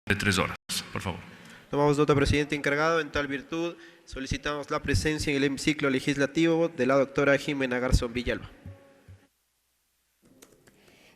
de 3 horas, por favor. Tomamos nota, presidente encargado. En tal virtud, solicitamos la presencia en el hemiciclo legislativo de la doctora Jimena Garzón Villalba.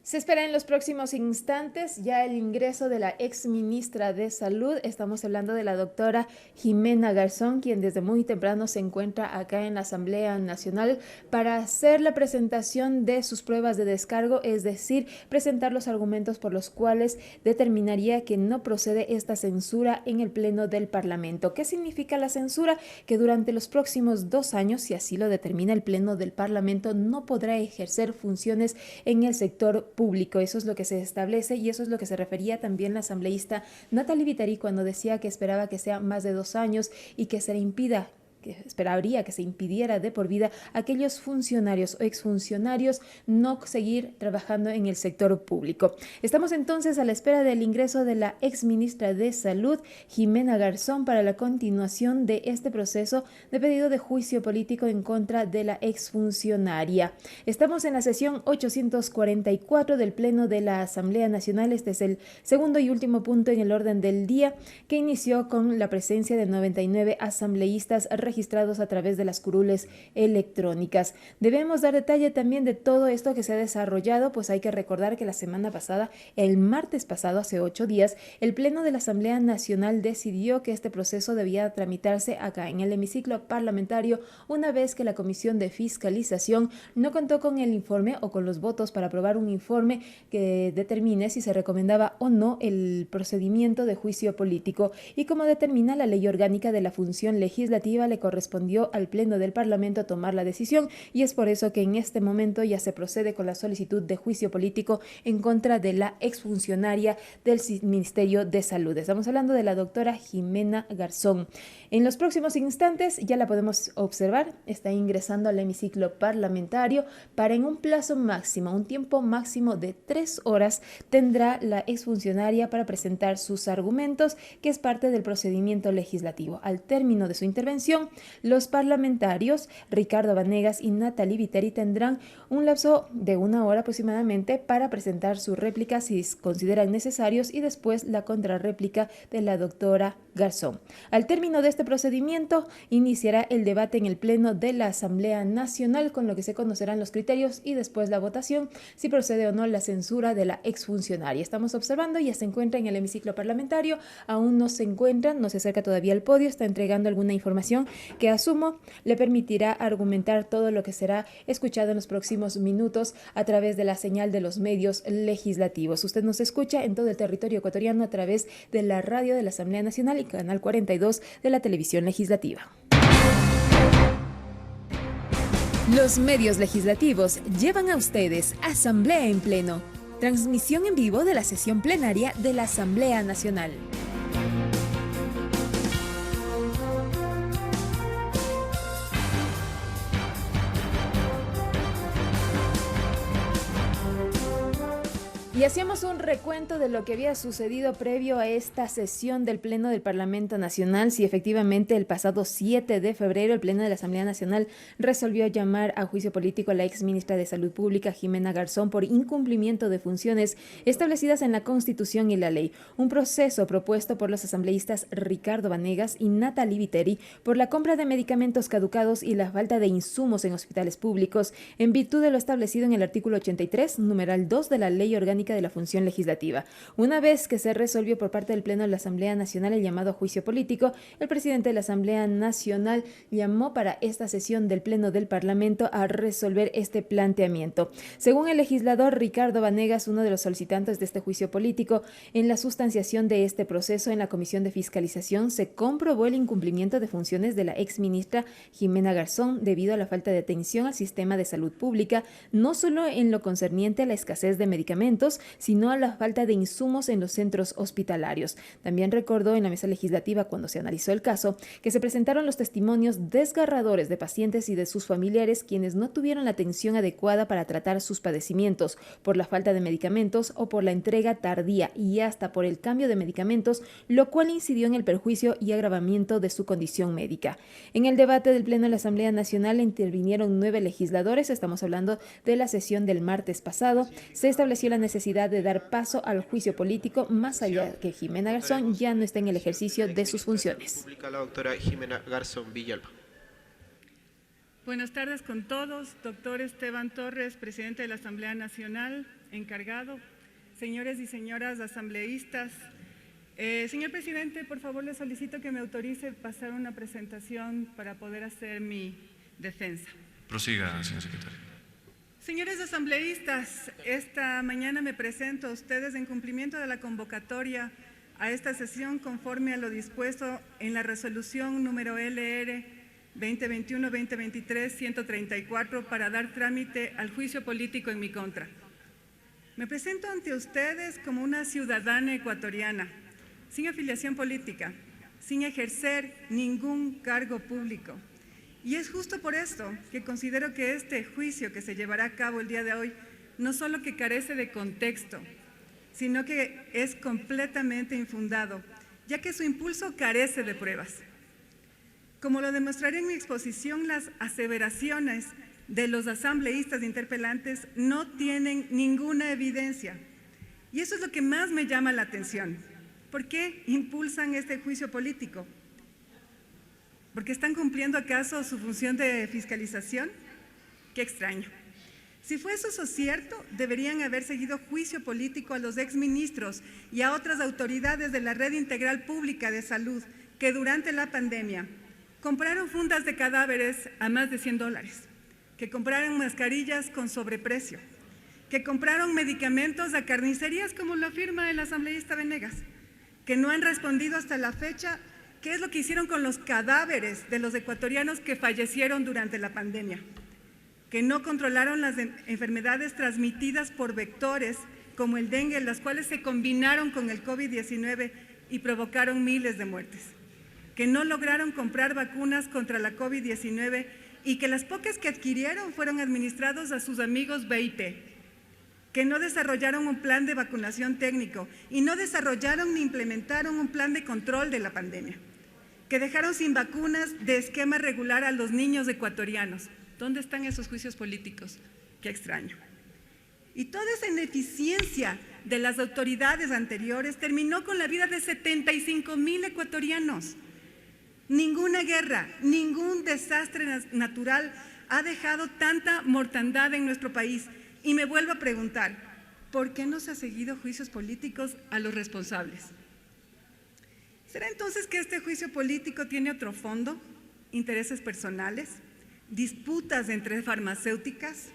Se espera en los próximos instantes ya el ingreso de la ex ministra de Salud. Estamos hablando de la doctora Jimena Garzón, quien desde muy temprano se encuentra acá en la Asamblea Nacional para hacer la presentación de sus pruebas de descargo, es decir, presentar los argumentos por los cuales determinaría que no procede esta censura en el Pleno del Parlamento. ¿Qué significa la censura? Que durante los próximos 2 años, si así lo determina el Pleno del Parlamento, no podrá ejercer funciones en el sector público. Eso es lo que se establece y eso es lo que se refería también la asambleísta Natalie Viteri cuando decía que esperaba que sea más de 2 años y que se le impida, que esperaría que se impidiera de por vida a aquellos funcionarios o exfuncionarios no seguir trabajando en el sector público. Estamos entonces a la espera del ingreso de la exministra de Salud, Jimena Garzón, para la continuación de este proceso de pedido de juicio político en contra de la exfuncionaria. Estamos en la sesión 844 del Pleno de la Asamblea Nacional. Este es el segundo y último punto en el orden del día, que inició con la presencia de 99 asambleístas registrados a través de las curules electrónicas. Debemos dar detalle también de todo esto que se ha desarrollado, pues hay que recordar que la semana pasada, el martes pasado, hace 8 días, el Pleno de la Asamblea Nacional decidió que este proceso debía tramitarse acá en el hemiciclo parlamentario una vez que la Comisión de Fiscalización no contó con el informe o con los votos para aprobar un informe que determine si se recomendaba o no el procedimiento de juicio político. Y como determina la Ley Orgánica de la Función Legislativa, le correspondió al Pleno del Parlamento tomar la decisión y es por eso que en este momento ya se procede con la solicitud de juicio político en contra de la exfuncionaria del Ministerio de Salud. Estamos hablando de la doctora Jimena Garzón. En los próximos instantes ya la podemos observar, está ingresando al hemiciclo parlamentario para en un plazo máximo, un tiempo máximo de 3 horas, tendrá la exfuncionaria para presentar sus argumentos, que es parte del procedimiento legislativo. Al término de su intervención, los parlamentarios Ricardo Vanegas y Natalie Viteri tendrán un lapso de 1 hora aproximadamente para presentar sus réplicas si consideran necesarios y después la contrarréplica de la doctora Garzón. Al término de este procedimiento, iniciará el debate en el Pleno de la Asamblea Nacional, con lo que se conocerán los criterios y después la votación si procede o no la censura de la exfuncionaria. Estamos observando, ya se encuentra en el hemiciclo parlamentario, aún no se encuentra, no se acerca todavía al podio, está entregando alguna información que asumo le permitirá argumentar todo lo que será escuchado en los próximos minutos a través de la señal de los medios legislativos. Usted nos escucha en todo el territorio ecuatoriano a través de la radio de la Asamblea Nacional y Canal 42 de la televisión legislativa. Los medios legislativos llevan a ustedes Asamblea en Pleno, transmisión en vivo de la sesión plenaria de la Asamblea Nacional. Y hacíamos un recuento de lo que había sucedido previo a esta sesión del Pleno del Parlamento Nacional. Si efectivamente el pasado 7 de febrero el Pleno de la Asamblea Nacional resolvió llamar a juicio político a la ex ministra de Salud Pública, Jimena Garzón, por incumplimiento de funciones establecidas en la Constitución y la ley. Un proceso propuesto por los asambleístas Ricardo Vanegas y Natalie Viteri por la compra de medicamentos caducados y la falta de insumos en hospitales públicos, en virtud de lo establecido en el artículo 83, numeral 2 de la Ley Orgánica de la Función Legislativa. Una vez que se resolvió por parte del Pleno de la Asamblea Nacional el llamado a juicio político, el presidente de la Asamblea Nacional llamó para esta sesión del Pleno del Parlamento a resolver este planteamiento. Según el legislador Ricardo Vanegas, uno de los solicitantes de este juicio político, en la sustanciación de este proceso en la Comisión de Fiscalización se comprobó el incumplimiento de funciones de la exministra Jimena Garzón debido a la falta de atención al sistema de salud pública, no solo en lo concerniente a la escasez de medicamentos, sino a la falta de insumos en los centros hospitalarios. También recordó en la mesa legislativa, cuando se analizó el caso, que se presentaron los testimonios desgarradores de pacientes y de sus familiares quienes no tuvieron la atención adecuada para tratar sus padecimientos por la falta de medicamentos o por la entrega tardía y hasta por el cambio de medicamentos, lo cual incidió en el perjuicio y agravamiento de su condición médica. En el debate del Pleno de la Asamblea Nacional intervinieron 9 legisladores, estamos hablando de la sesión del martes pasado. Se estableció la necesidad necesidad de dar paso al juicio político, más allá que Jimena Garzón ya no esté en el ejercicio de sus funciones. La doctora Jimena Garzón Villalba. Buenas tardes con todos. Doctor Esteban Torres, presidente de la Asamblea Nacional, encargado. Señores y señoras asambleístas. Señor presidente, por favor le solicito que me autorice pasar una presentación para poder hacer mi defensa. Prosiga, señor secretario. Señores asambleístas, esta mañana me presento a ustedes en cumplimiento de la convocatoria a esta sesión conforme a lo dispuesto en la resolución número LR 2021-2023-134 para dar trámite al juicio político en mi contra. Me presento ante ustedes como una ciudadana ecuatoriana, sin afiliación política, sin ejercer ningún cargo público. Y es justo por esto que considero que este juicio que se llevará a cabo el día de hoy no solo que carece de contexto, sino que es completamente infundado, ya que su impulso carece de pruebas. Como lo demostraré en mi exposición, las aseveraciones de los asambleístas interpelantes no tienen ninguna evidencia. Y eso es lo que más me llama la atención. ¿Por qué impulsan este juicio político? ¿Porque están cumpliendo acaso su función de fiscalización? Qué extraño. Si fuese eso cierto, deberían haber seguido juicio político a los exministros y a otras autoridades de la Red Integral Pública de Salud que durante la pandemia compraron fundas de cadáveres a más de $100, que compraron mascarillas con sobreprecio, que compraron medicamentos a carnicerías, como lo afirma el asambleísta Venegas, que no han respondido hasta la fecha qué es lo que hicieron con los cadáveres de los ecuatorianos que fallecieron durante la pandemia, que no controlaron las enfermedades transmitidas por vectores como el dengue, las cuales se combinaron con el COVID-19 y provocaron miles de muertes, que no lograron comprar vacunas contra la COVID-19 y que las pocas que adquirieron fueron administrados a sus amigos VIP, que no desarrollaron un plan de vacunación técnico y no desarrollaron ni implementaron un plan de control de la pandemia, que dejaron sin vacunas de esquema regular a los niños ecuatorianos. ¿Dónde están esos juicios políticos? Qué extraño. Y toda esa ineficiencia de las autoridades anteriores terminó con la vida de 75,000 ecuatorianos. Ninguna guerra, ningún desastre natural ha dejado tanta mortandad en nuestro país. Y me vuelvo a preguntar, ¿por qué no se ha seguido juicios políticos a los responsables? ¿Será entonces que este juicio político tiene otro fondo? ¿Intereses personales? ¿Disputas entre farmacéuticas?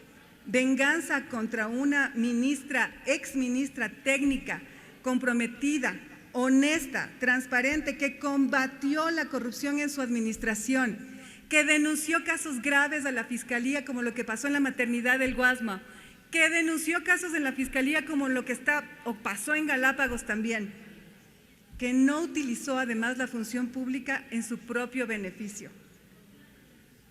¿Venganza contra una ministra, exministra técnica, comprometida, honesta, transparente, que combatió la corrupción en su administración, que denunció casos graves a la Fiscalía como lo que pasó en la maternidad del Guasma, que denunció casos en la Fiscalía como lo que pasó en Galápagos también, que no utilizó además la función pública en su propio beneficio?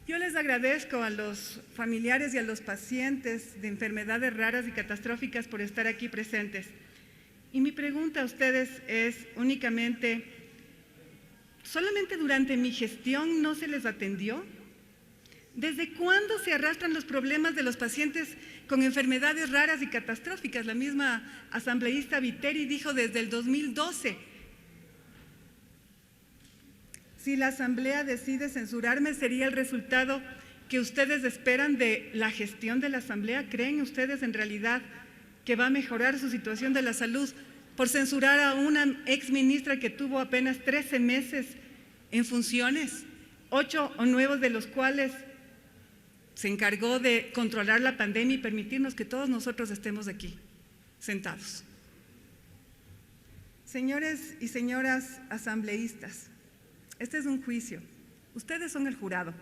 Yo les agradezco a los familiares y a los pacientes de enfermedades raras y catastróficas por estar aquí presentes. Y mi pregunta a ustedes es únicamente, ¿solamente durante mi gestión no se les atendió? ¿Desde cuándo se arrastran los problemas de los pacientes con enfermedades raras y catastróficas? La misma asambleísta Viteri dijo desde el 2012. Si la Asamblea decide censurarme, ¿sería el resultado que ustedes esperan de la gestión de la Asamblea? ¿Creen ustedes en realidad que va a mejorar su situación de la salud por censurar a una exministra que tuvo apenas 13 meses en funciones, 8 o 9 de los cuales se encargó de controlar la pandemia y permitirnos que todos nosotros estemos aquí, sentados? Señores y señoras asambleístas, este es un juicio. Ustedes son el jurado.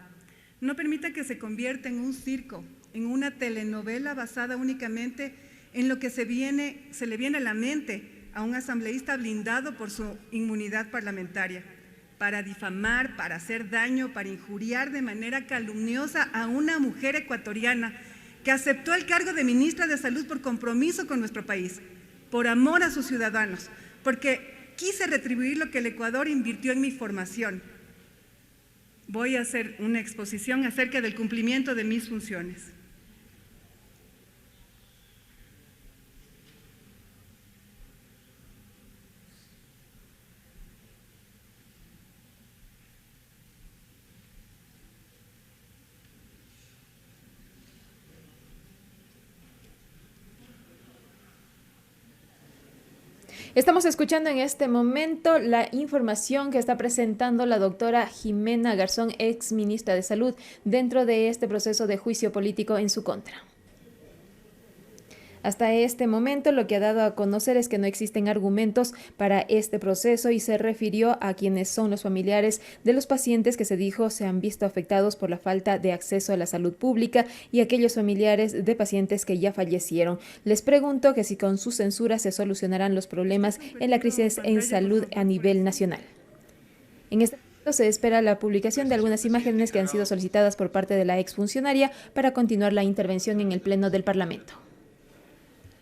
No permita que se convierta en un circo, en una telenovela basada únicamente en lo que se le viene a la mente a un asambleísta blindado por su inmunidad parlamentaria, para difamar, para hacer daño, para injuriar de manera calumniosa a una mujer ecuatoriana que aceptó el cargo de ministra de Salud por compromiso con nuestro país, por amor a sus ciudadanos, porque quise retribuir lo que el Ecuador invirtió en mi formación. Voy a hacer una exposición acerca del cumplimiento de mis funciones. Estamos escuchando en este momento la información que está presentando la doctora Jimena Garzón, ex ministra de Salud, dentro de este proceso de juicio político en su contra. Hasta este momento lo que ha dado a conocer es que no existen argumentos para este proceso y se refirió a quienes son los familiares de los pacientes que se dijo se han visto afectados por la falta de acceso a la salud pública y aquellos familiares de pacientes que ya fallecieron. Les pregunto que si con su censura se solucionarán los problemas en la crisis en salud a nivel nacional. En este momento se espera la publicación de algunas imágenes que han sido solicitadas por parte de la exfuncionaria para continuar la intervención en el Pleno del Parlamento.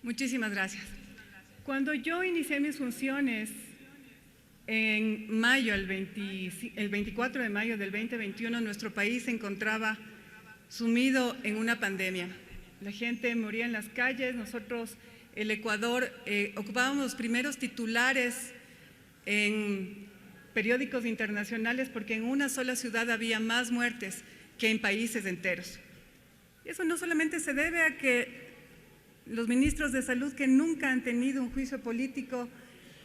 Muchísimas gracias. Cuando yo inicié mis funciones en mayo, el 24 de mayo del 2021, nuestro país se encontraba sumido en una pandemia. La gente moría en las calles, nosotros, el Ecuador, ocupábamos los primeros titulares en periódicos internacionales porque en una sola ciudad había más muertes que en países enteros. Y eso no solamente se debe a que los ministros de salud que nunca han tenido un juicio político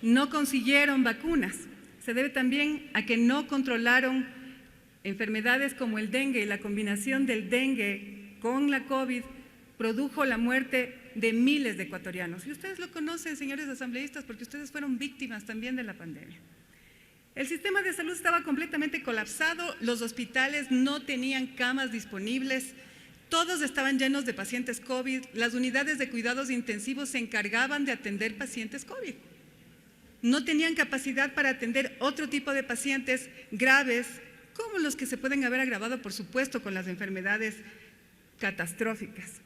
no consiguieron vacunas. Se debe también a que no controlaron enfermedades como el dengue y la combinación del dengue con la COVID produjo la muerte de miles de ecuatorianos. Y ustedes lo conocen, señores asambleístas, porque ustedes fueron víctimas también de la pandemia. El sistema de salud estaba completamente colapsado, los hospitales no tenían camas disponibles, todos estaban llenos de pacientes COVID, las unidades de cuidados intensivos se encargaban de atender pacientes COVID. No tenían capacidad para atender otro tipo de pacientes graves, como los que se pueden haber agravado, por supuesto, con las enfermedades catastróficas.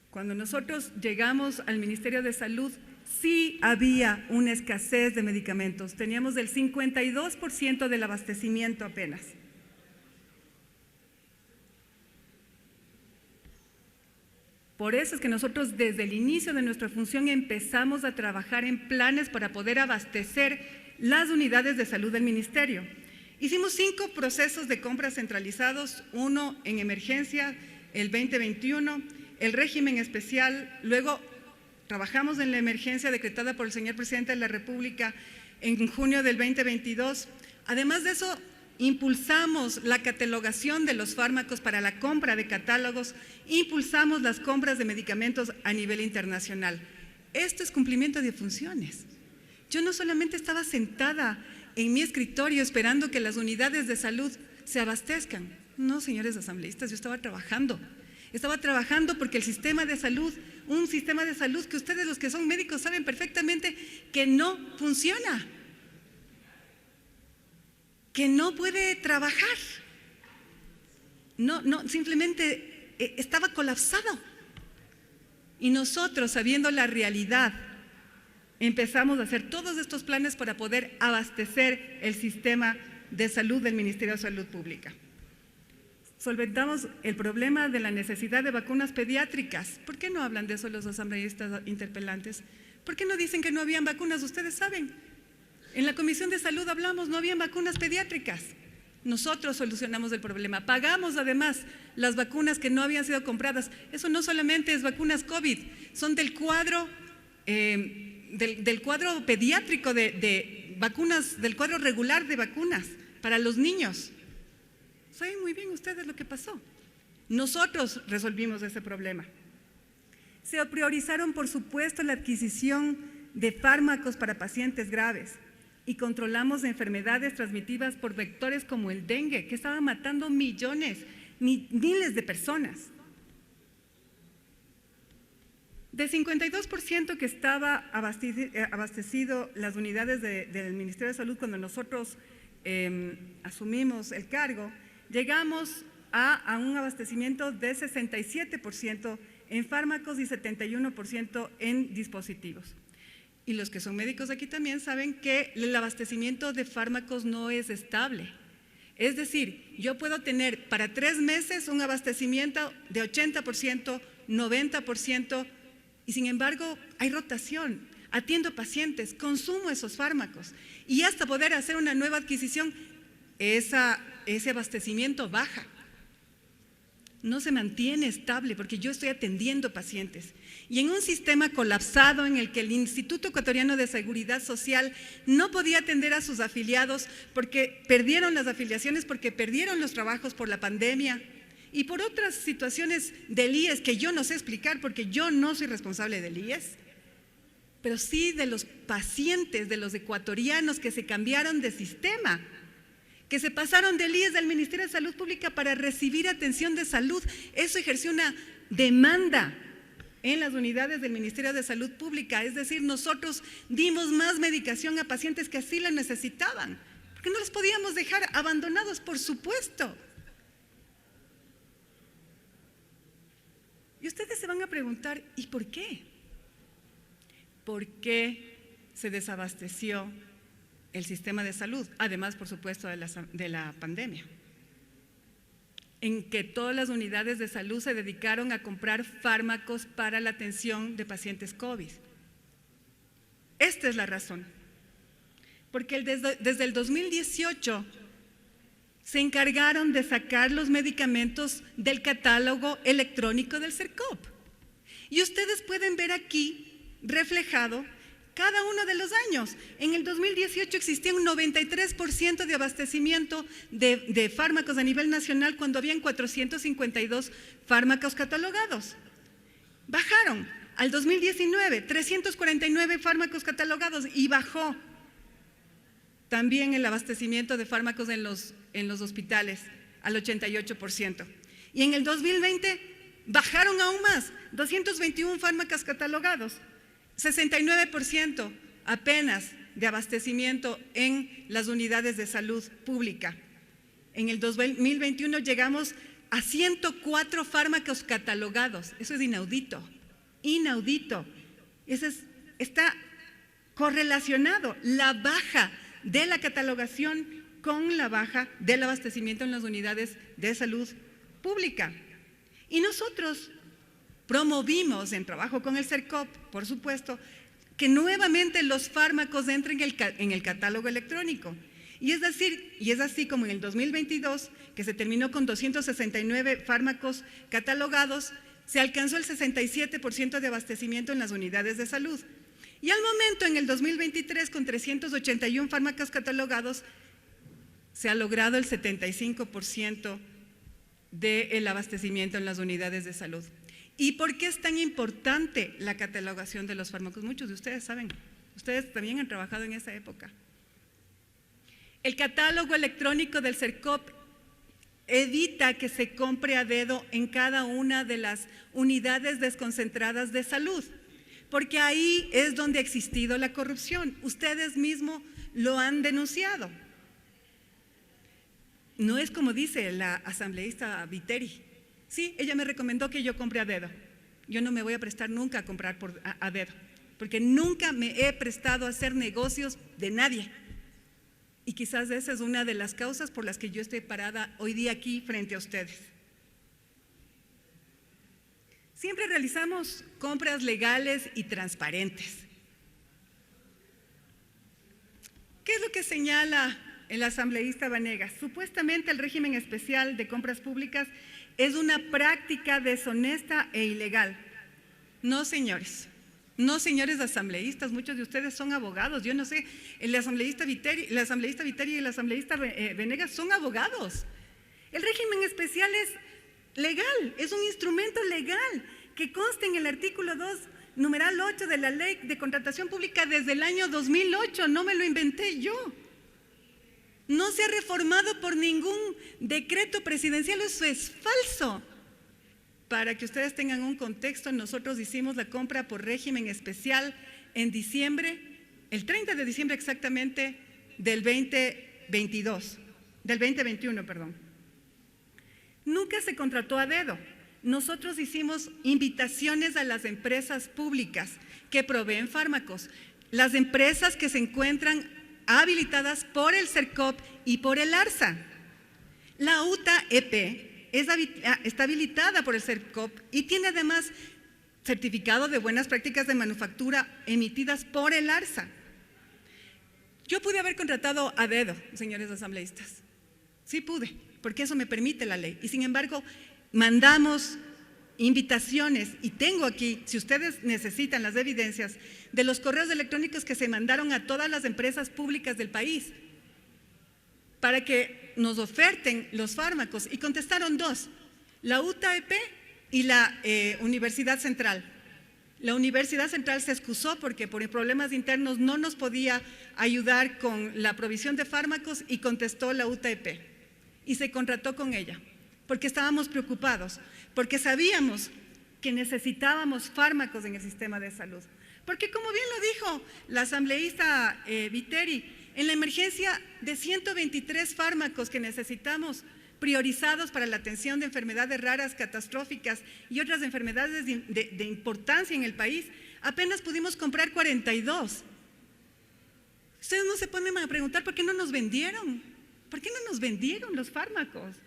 Cuando nosotros llegamos al Ministerio de Salud, sí había una escasez de medicamentos, teníamos el 52% del abastecimiento apenas. Por eso es que nosotros desde el inicio de nuestra función empezamos a trabajar en planes para poder abastecer las unidades de salud del Ministerio. Hicimos 5 procesos de compras centralizados, uno en emergencia, el 2021, el régimen especial, luego trabajamos en la emergencia decretada por el señor Presidente de la República en junio del 2022. Además de eso, impulsamos la catalogación de los fármacos para la compra de catálogos, impulsamos las compras de medicamentos a nivel internacional. Esto es cumplimiento de funciones. Yo no solamente estaba sentada en mi escritorio esperando que las unidades de salud se abastezcan. No, señores asambleístas, yo estaba trabajando porque el sistema de salud, un sistema de salud que ustedes los que son médicos saben perfectamente que no funciona, que no puede trabajar, simplemente estaba colapsado. Y nosotros, sabiendo la realidad, empezamos a hacer todos estos planes para poder abastecer el sistema de salud del Ministerio de Salud Pública. Solventamos el problema de la necesidad de vacunas pediátricas. ¿Por qué no hablan de eso los asambleístas interpelantes? ¿Por qué no dicen que no habían vacunas? Ustedes saben. En la Comisión de Salud hablamos, no habían vacunas pediátricas. Nosotros solucionamos el problema. Pagamos además las vacunas que no habían sido compradas. Eso no solamente es vacunas COVID, son del cuadro, del cuadro pediátrico de vacunas, del cuadro regular de vacunas para los niños. Saben muy bien ustedes lo que pasó. Nosotros resolvimos ese problema. Se priorizaron, por supuesto, la adquisición de fármacos para pacientes graves y controlamos enfermedades transmitidas por vectores como el dengue, que estaban matando millones, miles de personas. Del 52% que estaba abastecido las unidades del Ministerio de Salud cuando nosotros asumimos el cargo, llegamos a un abastecimiento de 67% en fármacos y 71% en dispositivos. Y los que son médicos aquí también saben que el abastecimiento de fármacos no es estable. Es decir, yo puedo tener para 3 meses un abastecimiento de 80%, 90%, y sin embargo hay rotación, atiendo pacientes, consumo esos fármacos y hasta poder hacer una nueva adquisición, ese abastecimiento baja. no se mantiene estable porque yo estoy atendiendo pacientes. Y en un sistema colapsado en el que el Instituto Ecuatoriano de Seguridad Social no podía atender a sus afiliados porque perdieron las afiliaciones, porque perdieron los trabajos por la pandemia y por otras situaciones del IES que yo no sé explicar porque yo no soy responsable del IES, pero sí de los pacientes, de los ecuatorianos que se cambiaron de sistema, que se pasaron del IES del Ministerio de Salud Pública para recibir atención de salud. Eso ejerció una demanda en las unidades del Ministerio de Salud Pública, es decir, nosotros dimos más medicación a pacientes que así la necesitaban, porque no los podíamos dejar abandonados, por supuesto. Y ustedes se van a preguntar, ¿y por qué? ¿Por qué se desabasteció el sistema de salud? Además, por supuesto, de la pandemia, en que todas las unidades de salud se dedicaron a comprar fármacos para la atención de pacientes COVID. Esta es la razón. Porque desde el 2018 se encargaron de sacar los medicamentos del catálogo electrónico del CERCOP. Y ustedes pueden ver aquí reflejado cada uno de los años. En el 2018 existía un 93% de abastecimiento de fármacos a nivel nacional cuando habían 452 fármacos catalogados. Bajaron al 2019, 349 fármacos catalogados y bajó también el abastecimiento de fármacos en los hospitales al 88%. Y en el 2020 bajaron aún más, 221 fármacos catalogados. 69% apenas de abastecimiento en las unidades de salud pública. En el 2021 llegamos a 104 fármacos catalogados. Eso es inaudito, inaudito. Está correlacionado la baja de la catalogación con la baja del abastecimiento en las unidades de salud pública. Y nosotros promovimos, en trabajo con el CERCOP, por supuesto, que nuevamente los fármacos entren en el catálogo electrónico. Y es así como en el 2022, que se terminó con 269 fármacos catalogados, se alcanzó el 67% de abastecimiento en las unidades de salud. Y al momento, en el 2023, con 381 fármacos catalogados, se ha logrado el 75% del abastecimiento en las unidades de salud. ¿Y por qué es tan importante la catalogación de los fármacos? Muchos de ustedes saben, ustedes también han trabajado en esa época. El catálogo electrónico del CERCOP evita que se compre a dedo en cada una de las unidades desconcentradas de salud, porque ahí es donde ha existido la corrupción. Ustedes mismos lo han denunciado. No es como dice la asambleísta Viteri. Sí, ella me recomendó que yo compre a dedo. Yo no me voy a prestar nunca a comprar a dedo, porque nunca me he prestado a hacer negocios de nadie. Y quizás esa es una de las causas por las que yo estoy parada hoy día aquí frente a ustedes. Siempre realizamos compras legales y transparentes. ¿Qué es lo que señala el asambleísta Vanegas? Supuestamente el régimen especial de compras públicas es una práctica deshonesta e ilegal. No, señores. No, señores asambleístas, muchos de ustedes son abogados. Yo no sé, el asambleísta Viteri y el asambleísta Vanegas son abogados. El régimen especial es legal, es un instrumento legal que consta en el artículo 2, numeral 8 de la Ley de Contratación Pública desde el año 2008, no me lo inventé yo. No se ha reformado por ningún decreto presidencial, eso es falso. Para que ustedes tengan un contexto, nosotros hicimos la compra por régimen especial en diciembre, el 30 de diciembre exactamente del 2021, perdón. Nunca se contrató a dedo. Nosotros hicimos invitaciones a las empresas públicas que proveen fármacos, las empresas que se encuentran habilitadas por el CERCOP y por el ARSA. La UTA-EP está habilitada por el CERCOP y tiene además certificado de buenas prácticas de manufactura emitidas por el ARSA. Yo pude haber contratado a dedo, señores asambleístas. Sí pude, porque eso me permite la ley. Y sin embargo, mandamos invitaciones, y tengo aquí, si ustedes necesitan las evidencias, de los correos electrónicos que se mandaron a todas las empresas públicas del país para que nos oferten los fármacos, y contestaron dos, la UTAEP y la Universidad Central. La Universidad Central se excusó porque por problemas internos no nos podía ayudar con la provisión de fármacos, y contestó la UTAEP y se contrató con ella porque estábamos preocupados, porque sabíamos que necesitábamos fármacos en el sistema de salud. Porque como bien lo dijo la asambleísta Viteri, en la emergencia de 123 fármacos que necesitamos priorizados para la atención de enfermedades raras, catastróficas y otras enfermedades de importancia en el país, apenas pudimos comprar 42. Ustedes no se ponen a preguntar por qué no nos vendieron. ¿Por qué no nos vendieron los fármacos?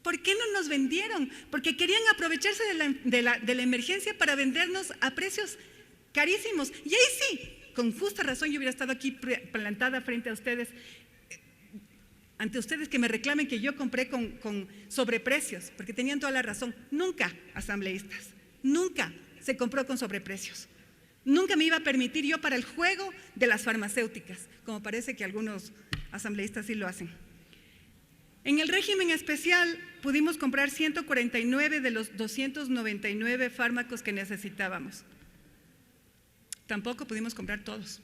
¿Por qué no nos vendieron? Porque querían aprovecharse de la emergencia para vendernos a precios carísimos. Y ahí sí, con justa razón yo hubiera estado aquí plantada frente a ustedes, ante ustedes que me reclamen que yo compré con sobreprecios, porque tenían toda la razón. Nunca, asambleístas, nunca se compró con sobreprecios. Nunca me iba a permitir yo para el juego de las farmacéuticas, como parece que algunos asambleístas sí lo hacen. En el régimen especial pudimos comprar 149 de los 299 fármacos que necesitábamos. Tampoco pudimos comprar todos.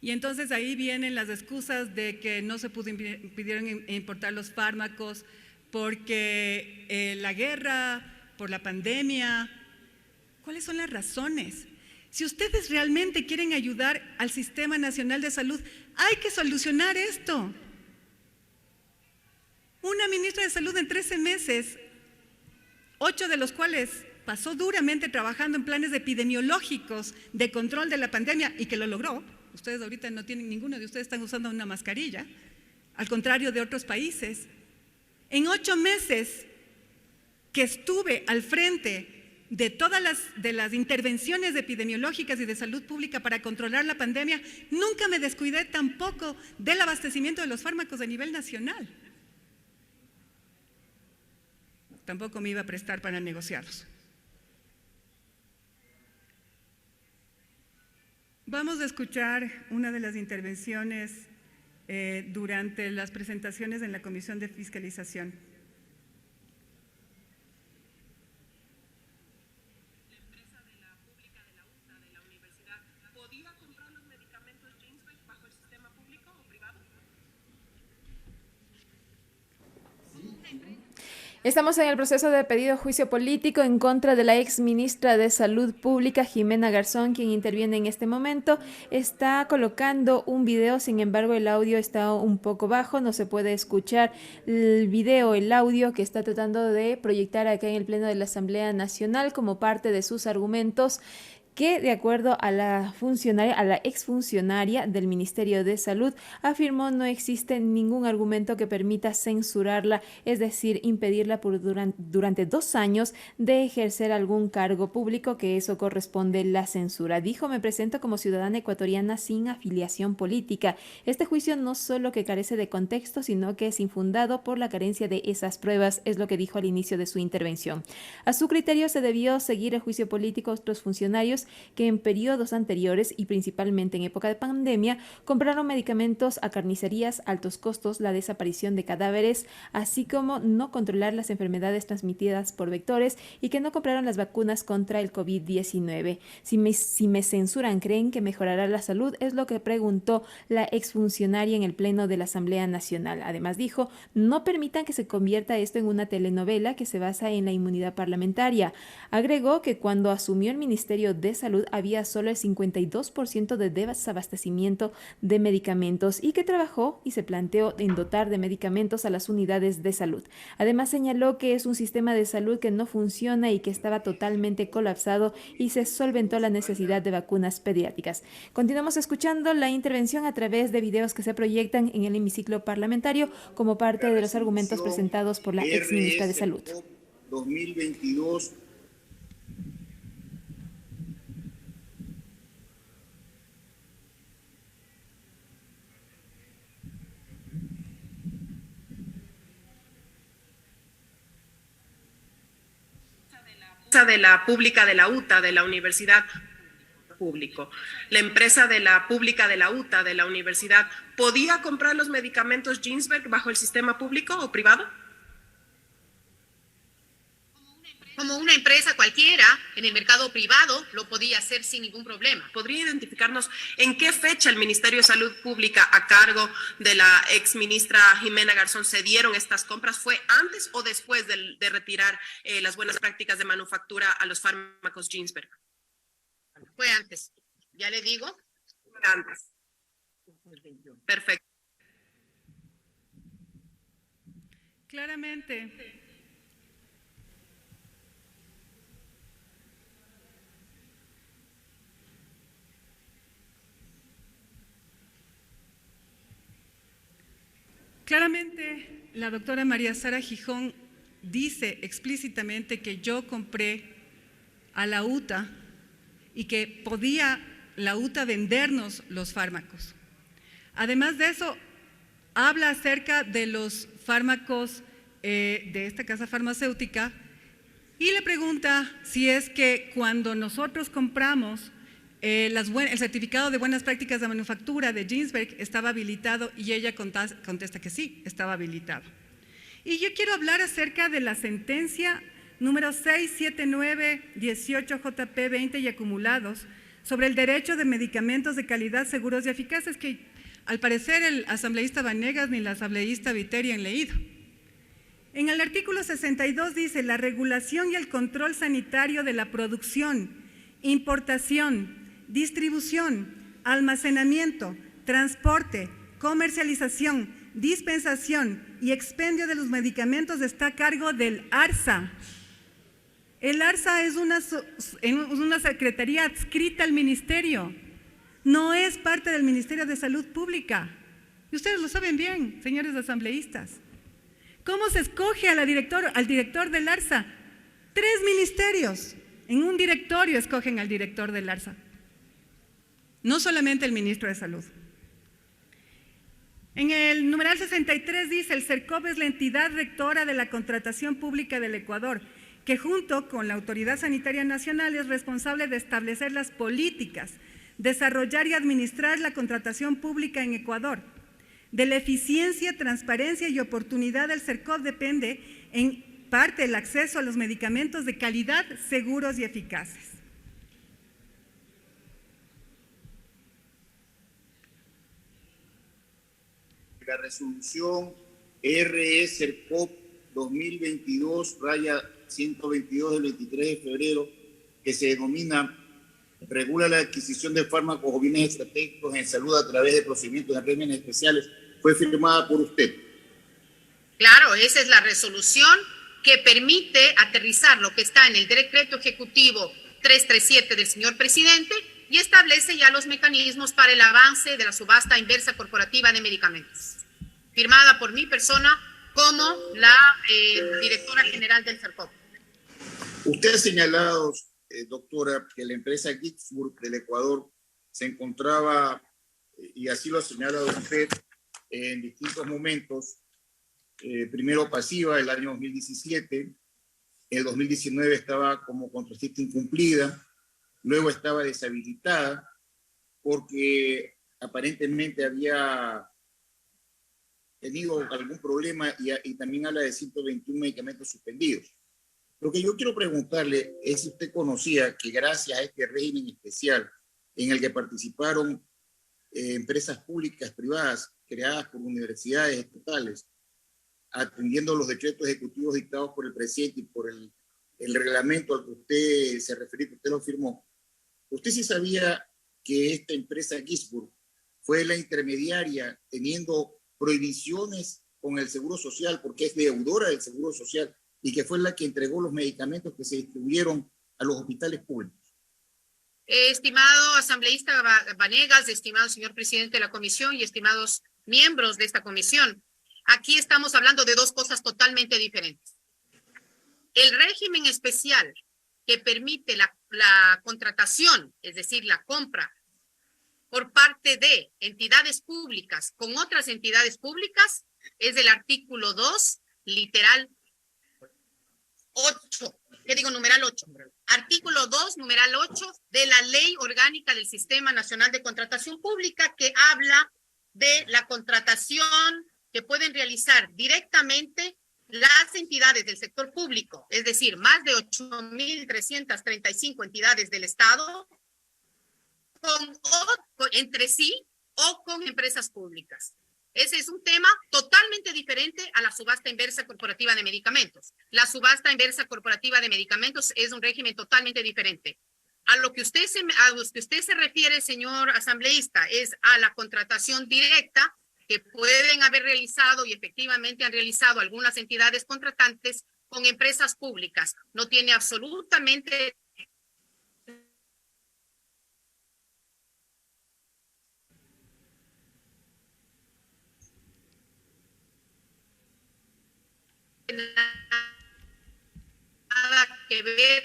Y entonces ahí vienen las excusas de que no se pudieron importar los fármacos porque la guerra, por la pandemia. ¿Cuáles son las razones? Si ustedes realmente quieren ayudar al Sistema Nacional de Salud, hay que solucionar esto. Una ministra de Salud en 13 meses, 8 de los cuales pasó duramente trabajando en planes epidemiológicos de control de la pandemia, y que lo logró. Ustedes ahorita no tienen, ninguno de ustedes están usando una mascarilla, al contrario de otros países. En 8 meses que estuve al frente de todas las intervenciones epidemiológicas y de salud pública para controlar la pandemia, nunca me descuidé tampoco del abastecimiento de los fármacos a nivel nacional. Tampoco me iba a prestar para negociarlos. Vamos a escuchar una de las intervenciones durante las presentaciones en la Comisión de Fiscalización. La empresa de la pública de la UTA, de la universidad, ¿podía comprar los medicamentos Ginsberg bajo el sistema público o privado? Estamos en el proceso de pedido de juicio político en contra de la ex ministra de Salud Pública, Jimena Garzón, quien interviene en este momento. Está colocando un video, sin embargo el audio está un poco bajo, no se puede escuchar el video, el audio que está tratando de proyectar acá en el Pleno de la Asamblea Nacional como parte de sus argumentos, que de acuerdo a la exfuncionaria del Ministerio de Salud, afirmó no existe ningún argumento que permita censurarla, es decir, impedirla durante 2 años de ejercer algún cargo público, que eso corresponde la censura. Dijo: me presento como ciudadana ecuatoriana sin afiliación política. Este juicio no solo que carece de contexto, sino que es infundado por la carencia de esas pruebas, es lo que dijo al inicio de su intervención. A su criterio se debió seguir el juicio político a otros funcionarios que en periodos anteriores y principalmente en época de pandemia compraron medicamentos a carnicerías, altos costos, la desaparición de cadáveres, así como no controlar las enfermedades transmitidas por vectores, y que no compraron las vacunas contra el COVID-19. Si me censuran, ¿creen que mejorará la salud? Es lo que preguntó la exfuncionaria en el Pleno de la Asamblea Nacional. Además dijo: no permitan que se convierta esto en una telenovela que se basa en la inmunidad parlamentaria. Agregó que cuando asumió el Ministerio de Salud había solo el 52% de desabastecimiento de medicamentos, y que trabajó y se planteó en dotar de medicamentos a las unidades de salud. Además señaló que es un sistema de salud que no funciona y que estaba totalmente colapsado, y se solventó la necesidad de vacunas pediátricas. Continuamos escuchando la intervención a través de videos que se proyectan en el hemiciclo parlamentario como parte de los argumentos presentados por la ex ministra de Salud. 2022. de la pública de la UTA, de la Universidad Público. La empresa de la pública de la UTA, de la universidad, ¿podía comprar los medicamentos Ginsberg bajo el sistema público o privado? Como una empresa cualquiera en el mercado privado lo podía hacer sin ningún problema. ¿Podría identificarnos en qué fecha el Ministerio de Salud Pública, a cargo de la exministra Jimena Garzón, se dieron estas compras? ¿Fue antes o después de retirar las buenas prácticas de manufactura a los fármacos Ginsberg? Fue antes, ya le digo. Antes. Perfecto. Claramente, la doctora María Sara Gijón dice explícitamente que yo compré a la UTA y que podía la UTA vendernos los fármacos. Además de eso, habla acerca de los fármacos de esta casa farmacéutica y le pregunta si es que cuando nosotros compramos el certificado de buenas prácticas de manufactura de Ginsberg estaba habilitado, y ella contesta que sí, estaba habilitado. Y yo quiero hablar acerca de la sentencia número 67918 JP 20 y acumulados sobre el derecho de medicamentos de calidad, seguros y eficaces, que al parecer el asambleísta Vanegas ni la asambleísta Viteri han leído. En el artículo 62 dice: la regulación y el control sanitario de la producción, importación, distribución, almacenamiento, transporte, comercialización, dispensación y expendio de los medicamentos está a cargo del ARSA. El ARSA es una secretaría adscrita al ministerio, no es parte del Ministerio de Salud Pública. Y ustedes lo saben bien, señores asambleístas. ¿Cómo se escoge al director del ARSA? 3 ministerios. En un directorio escogen al director del ARSA. No solamente el ministro de Salud. En el numeral 63 dice: el CERCOP es la entidad rectora de la contratación pública del Ecuador, que junto con la Autoridad Sanitaria Nacional es responsable de establecer las políticas, desarrollar y administrar la contratación pública en Ecuador. De la eficiencia, transparencia y oportunidad del CERCOP depende en parte el acceso a los medicamentos de calidad, seguros y eficaces. La resolución RE CERCOP 2022-122 del 23 de febrero, que se denomina regula la adquisición de fármacos o bienes estratégicos en salud a través de procedimientos de regímenes especiales, fue firmada por usted. Claro, esa es la resolución que permite aterrizar lo que está en el decreto ejecutivo 337 del señor presidente y establece ya los mecanismos para el avance de la subasta inversa corporativa de medicamentos. Firmada por mi persona como la directora general del CERCOP. Usted ha señalado, doctora, que la empresa Ginsburg del Ecuador se encontraba, y así lo ha señalado usted, en distintos momentos, primero pasiva el año 2017, en el 2019 estaba como contratista incumplida, luego estaba deshabilitada porque aparentemente había tenido algún problema y también habla de 121 medicamentos suspendidos. Lo que yo quiero preguntarle es si usted conocía que gracias a este régimen especial en el que participaron empresas públicas, privadas, creadas por universidades estatales, atendiendo los decretos ejecutivos dictados por el presidente y por el reglamento al que usted se refirió, que usted lo firmó, ¿usted sí sabía que esta empresa Ginsburg fue la intermediaria teniendo prohibiciones con el Seguro Social, porque es deudora del Seguro Social, y que fue la que entregó los medicamentos que se distribuyeron a los hospitales públicos? Estimado asambleísta Vanegas, estimado señor presidente de la comisión y estimados miembros de esta comisión, aquí estamos hablando de dos cosas totalmente diferentes. El régimen especial que permite la contratación, es decir, la compra por parte de entidades públicas con otras entidades públicas, es del artículo 2, literal 8 numeral 8. Artículo 2, numeral 8 de la Ley Orgánica del Sistema Nacional de Contratación Pública, que habla de la contratación que pueden realizar directamente las entidades del sector público, es decir, más de 8.335 entidades del Estado, entre sí o con empresas públicas. Ese es un tema totalmente diferente a la subasta inversa corporativa de medicamentos. La subasta inversa corporativa de medicamentos es un régimen totalmente diferente. A lo que usted se refiere, señor asambleísta, es a la contratación directa que pueden haber realizado y efectivamente han realizado algunas entidades contratantes con empresas públicas. No tiene absolutamente nada que ver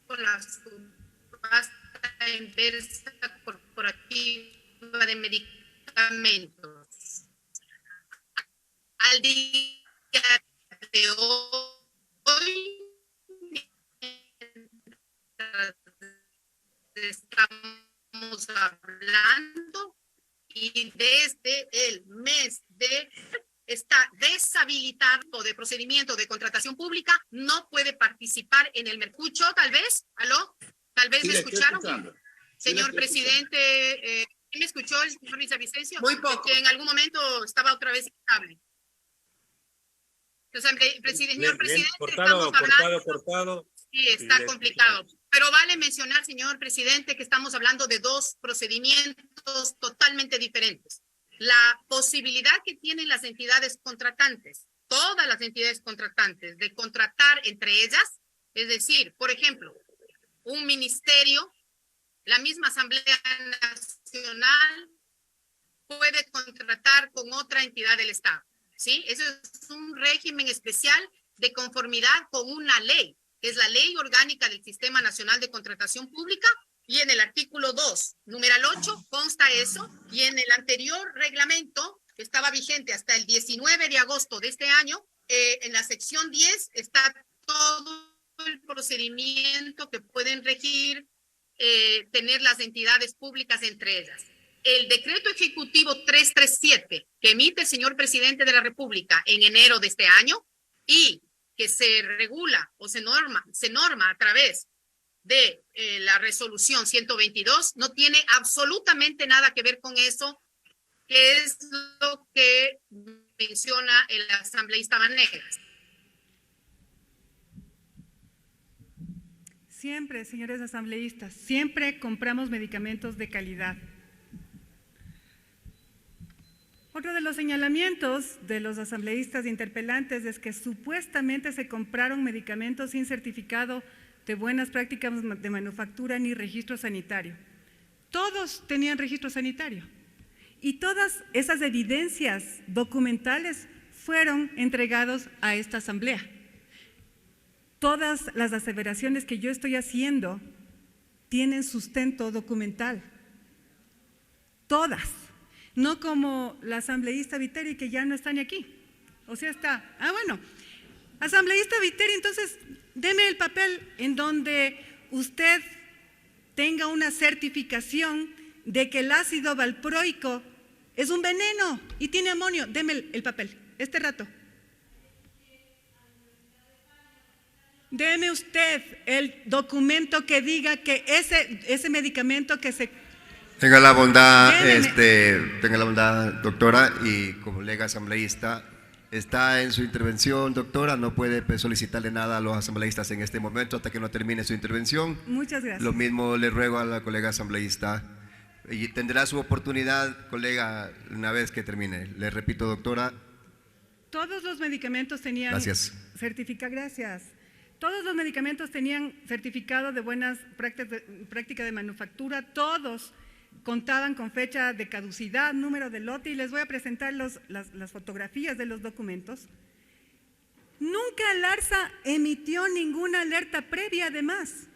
con la subasta inversa corporativa de medicamentos. Al día de hoy, estamos hablando y desde el mes de está deshabilitado de procedimiento de contratación pública, no puede participar en el mercucho, tal vez. ¿Aló? Tal vez Sí, me escucharon. Señor presidente, ¿me escuchó el señor Villavicencio? Muy poco. Que en algún momento estaba otra vez inestable. Entonces, señor presidente, estamos hablando... Sí, está complicado. Pero vale mencionar, señor presidente, que estamos hablando de dos procedimientos totalmente diferentes. La posibilidad que tienen las entidades contratantes, todas las entidades contratantes, de contratar entre ellas, es decir, por ejemplo, un ministerio, la misma Asamblea Nacional puede contratar con otra entidad del Estado, ¿sí? Eso es un régimen especial de conformidad con una ley, que es la Ley Orgánica del Sistema Nacional de Contratación Pública, y en el artículo 2, numeral 8, consta eso, y en el anterior reglamento, que estaba vigente hasta el 19 de agosto de este año, en la sección 10 está todo el procedimiento que pueden regir, tener las entidades públicas entre ellas. El decreto ejecutivo 337, que emite el señor presidente de la República en enero de este año, y que se regula o se norma a través de la resolución 122, no tiene absolutamente nada que ver con eso, que es lo que menciona el asambleísta Vanegas. Siempre, señores asambleístas, siempre compramos medicamentos de calidad. Otro de los señalamientos de los asambleístas interpelantes es que supuestamente se compraron medicamentos sin certificado de buenas prácticas de manufactura ni registro sanitario. Todos tenían registro sanitario y todas esas evidencias documentales fueron entregados a esta asamblea. Todas las aseveraciones que yo estoy haciendo tienen sustento documental. Todas. No como la asambleísta Viteri, que ya no está ni aquí. O sea, está… bueno. Asambleísta Viteri, entonces, deme el papel en donde usted tenga una certificación de que el ácido valproico es un veneno y tiene amonio. Deme el papel, este rato. Deme usted el documento que diga que ese medicamento que se… Tenga la bondad, doctora, y colega asambleísta, está en su intervención, doctora, no puede solicitarle nada a los asambleístas en este momento hasta que no termine su intervención. Muchas gracias. Lo mismo le ruego a la colega asambleísta, y tendrá su oportunidad, colega, una vez que termine. Le repito, doctora. Todos los medicamentos tenían… Gracias. Gracias. Todos los medicamentos tenían certificado de buenas prácticas de manufactura, todos contaban con fecha de caducidad, número de lote, y les voy a presentar las fotografías de los documentos. Nunca el ARSA emitió ninguna alerta previa, además.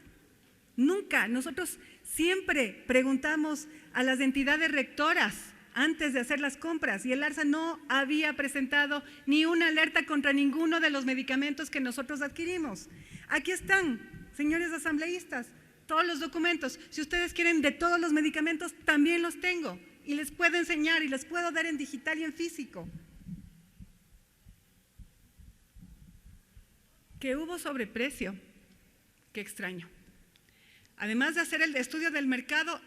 Nunca. Nosotros siempre preguntamos a las entidades rectoras antes de hacer las compras y el ARSA no había presentado ni una alerta contra ninguno de los medicamentos que nosotros adquirimos. Aquí están, señores asambleístas, todos los documentos. Si ustedes quieren de todos los medicamentos, también los tengo y les puedo enseñar y les puedo dar en digital y en físico. Que hubo sobreprecio, qué extraño. Además de hacer el estudio del mercado,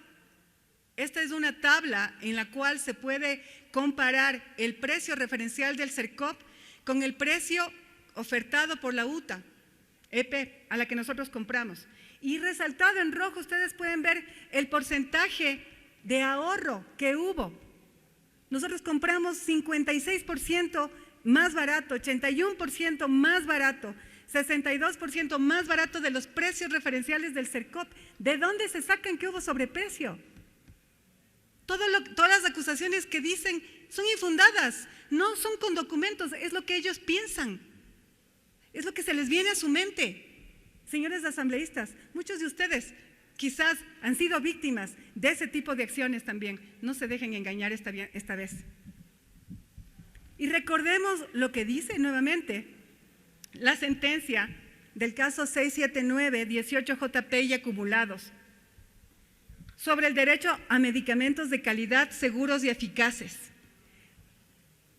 esta es una tabla en la cual se puede comparar el precio referencial del CERCOP con el precio ofertado por la UTA, EP, a la que nosotros compramos. Y resaltado en rojo, ustedes pueden ver el porcentaje de ahorro que hubo. Nosotros compramos 56% más barato, 81% más barato, 62% más barato de los precios referenciales del CERCOP. ¿De dónde se sacan que hubo sobreprecio? Todas las acusaciones que dicen son infundadas, no son con documentos, es lo que ellos piensan, es lo que se les viene a su mente. Señores asambleístas, muchos de ustedes quizás han sido víctimas de ese tipo de acciones también. No se dejen engañar esta vez. Y recordemos lo que dice nuevamente la sentencia del caso 679-18 JP y acumulados sobre el derecho a medicamentos de calidad, seguros y eficaces.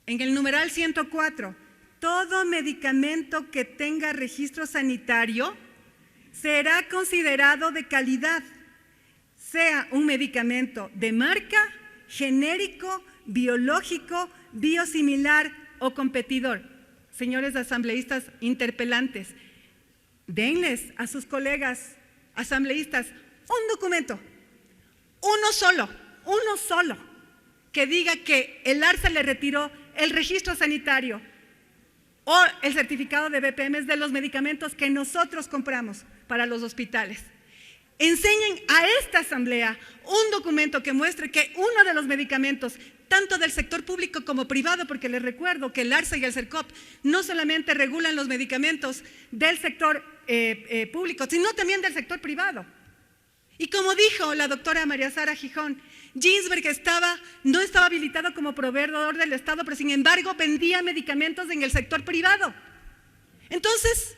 En el numeral 104, todo medicamento que tenga registro sanitario será considerado de calidad, sea un medicamento de marca, genérico, biológico, biosimilar o competidor. Señores asambleístas interpelantes, denles a sus colegas asambleístas un documento, uno solo, que diga que el ARSA le retiró el registro sanitario o el certificado de BPM de los medicamentos que nosotros compramos para los hospitales. Enseñen a esta asamblea un documento que muestre que uno de los medicamentos, tanto del sector público como privado, porque les recuerdo que el ARSA y el CERCOP no solamente regulan los medicamentos del sector público, sino también del sector privado. Y como dijo la doctora María Sara Gijón, Ginsberg no estaba habilitado como proveedor del Estado, pero sin embargo vendía medicamentos en el sector privado. Entonces,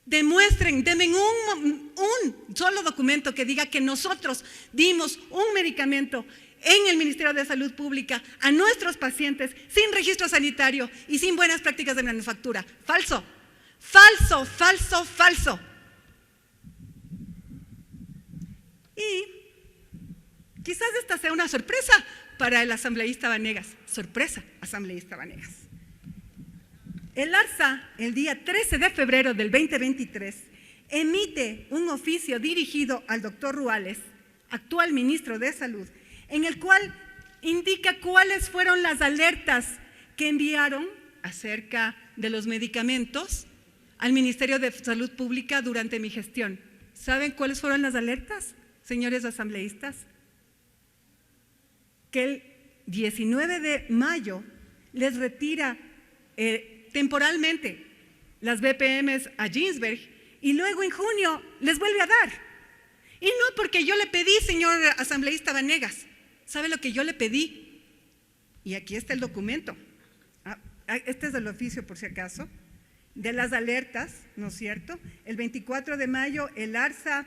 demuestren, denme un solo documento que diga que nosotros dimos un medicamento en el Ministerio de Salud Pública a nuestros pacientes sin registro sanitario y sin buenas prácticas de manufactura. Falso, falso, falso, falso. Y quizás esta sea una sorpresa para el asambleísta Vanegas. Sorpresa, asambleísta Vanegas. El ARSA, el día 13 de febrero del 2023, emite un oficio dirigido al doctor Ruales, actual ministro de Salud, en el cual indica cuáles fueron las alertas que enviaron acerca de los medicamentos al Ministerio de Salud Pública durante mi gestión. ¿Saben cuáles fueron las alertas, señores asambleístas? Que el 19 de mayo les retira temporalmente las BPMs a Ginsberg y luego en junio les vuelve a dar. Y no porque yo le pedí, señor asambleísta Vanegas. ¿Sabe lo que yo le pedí? Y aquí está el documento. Este es el oficio, por si acaso, de las alertas, ¿no es cierto? El 24 de mayo el ARSA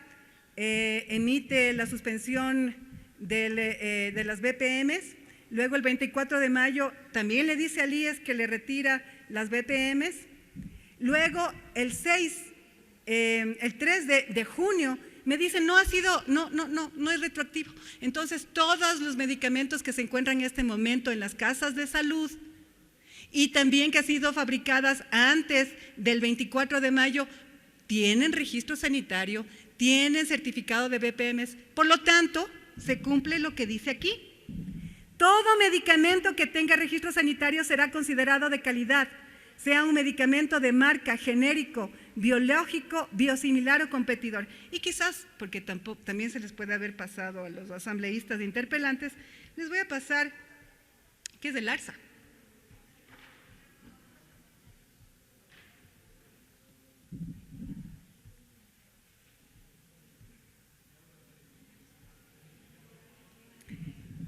emite la suspensión de las BPMs. Luego el 24 de mayo también le dice al IES que le retira las BPMs. Luego el 3 de junio me dicen no es retroactivo. Entonces todos los medicamentos que se encuentran en este momento en las casas de salud y también que han sido fabricadas antes del 24 de mayo tienen registro sanitario, tienen certificado de BPMs. Por lo tanto, se cumple lo que dice aquí. Todo medicamento que tenga registro sanitario será considerado de calidad, sea un medicamento de marca, genérico, biológico, biosimilar o competidor. Y quizás, porque también se les puede haber pasado a los asambleístas interpelantes, les voy a pasar qué es el ARSA.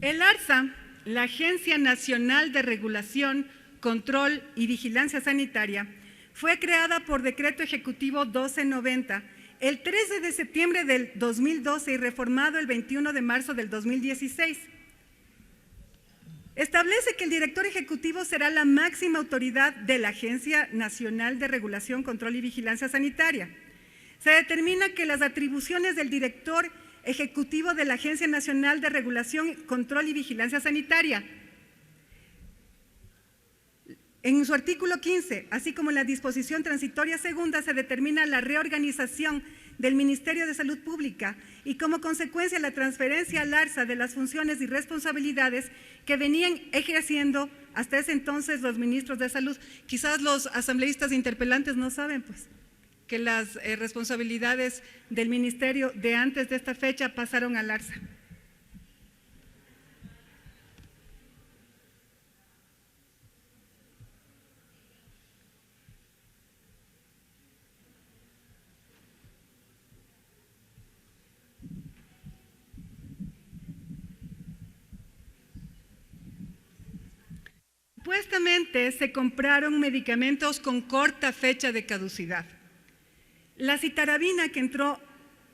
El ARSA la Agencia Nacional de Regulación, Control y Vigilancia Sanitaria fue creada por Decreto Ejecutivo 1290 el 13 de septiembre del 2012 y reformado el 21 de marzo del 2016. Establece que el director ejecutivo será la máxima autoridad de la Agencia Nacional de Regulación, Control y Vigilancia Sanitaria. Se determina que las atribuciones del director ejecutivo de la Agencia Nacional de Regulación, Control y Vigilancia Sanitaria, en su artículo 15, así como en la disposición transitoria segunda, se determina la reorganización del Ministerio de Salud Pública y como consecuencia la transferencia al ARSA de las funciones y responsabilidades que venían ejerciendo hasta ese entonces los ministros de Salud. Quizás los asambleístas interpelantes no saben, pues, que las responsabilidades del ministerio de antes de esta fecha pasaron al ARSA. Supuestamente se compraron medicamentos con corta fecha de caducidad. La citarabina que entró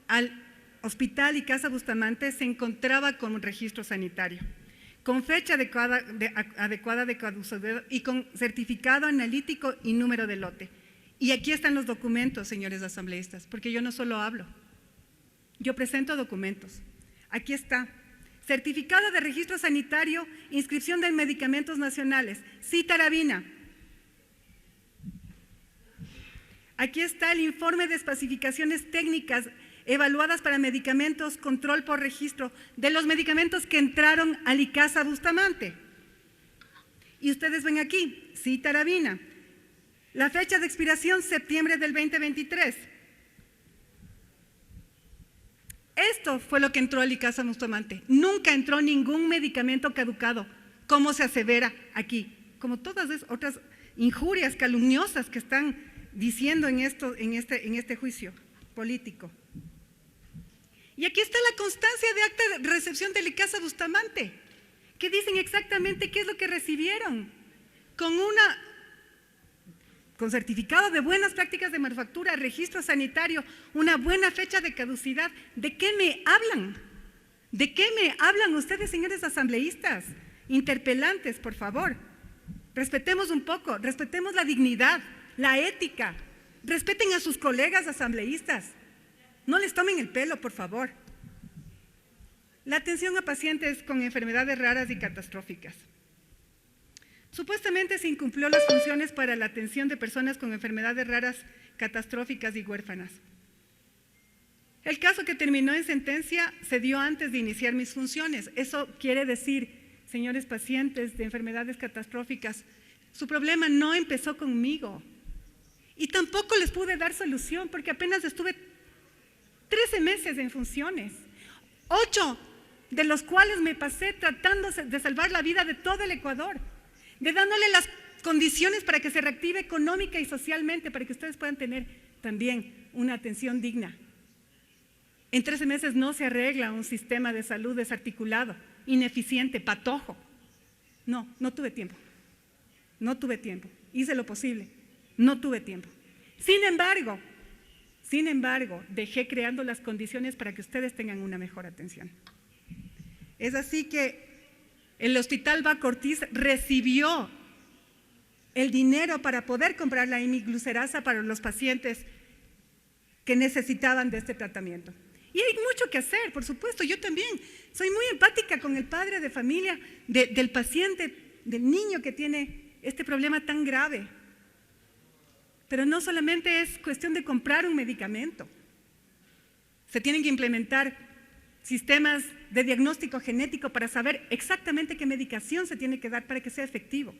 al hospital y Casa Bustamante se encontraba con un registro sanitario, con fecha adecuada de caducidad y con certificado analítico y número de lote. Y aquí están los documentos, señores asambleístas, porque yo no solo hablo, yo presento documentos. Aquí está. Certificado de registro sanitario, inscripción de medicamentos nacionales, citarabina. Aquí está el informe de especificaciones técnicas evaluadas para medicamentos, control por registro de los medicamentos que entraron al ICASA Bustamante. Y ustedes ven aquí, citarabina. La fecha de expiración, septiembre del 2023. Esto fue lo que entró al ICASA Bustamante. Nunca entró ningún medicamento caducado, como se asevera aquí, como todas esas otras injurias calumniosas que están diciendo en este juicio político. Y aquí está la constancia de acta de recepción del ICASA Bustamante, que dicen exactamente qué es lo que recibieron, con certificado de buenas prácticas de manufactura, registro sanitario, una buena fecha de caducidad. ¿De qué me hablan? ¿De qué me hablan ustedes, señores asambleístas? Interpelantes, por favor. Respetemos un poco, respetemos la dignidad, la ética. Respeten a sus colegas asambleístas. No les tomen el pelo, por favor. La atención a pacientes con enfermedades raras y catastróficas. Supuestamente se incumplió las funciones para la atención de personas con enfermedades raras, catastróficas y huérfanas. El caso que terminó en sentencia se dio antes de iniciar mis funciones. Eso quiere decir, señores pacientes de enfermedades catastróficas, su problema no empezó conmigo y tampoco les pude dar solución porque apenas estuve 13 meses en funciones, 8 de los cuales me pasé tratando de salvar la vida de todo el Ecuador, de dándole las condiciones para que se reactive económica y socialmente, para que ustedes puedan tener también una atención digna. En 13 meses no se arregla un sistema de salud desarticulado, ineficiente, patojo. No tuve tiempo. No tuve tiempo. Hice lo posible. No tuve tiempo. Sin embargo, dejé creando las condiciones para que ustedes tengan una mejor atención. Es así que el Hospital Baco Ortiz recibió el dinero para poder comprar la imiglucerasa para los pacientes que necesitaban de este tratamiento. Y hay mucho que hacer, por supuesto. Yo también soy muy empática con el padre de familia del paciente, del niño que tiene este problema tan grave. Pero no solamente es cuestión de comprar un medicamento. Se tienen que implementar sistemas de diagnóstico genético para saber exactamente qué medicación se tiene que dar para que sea efectivo.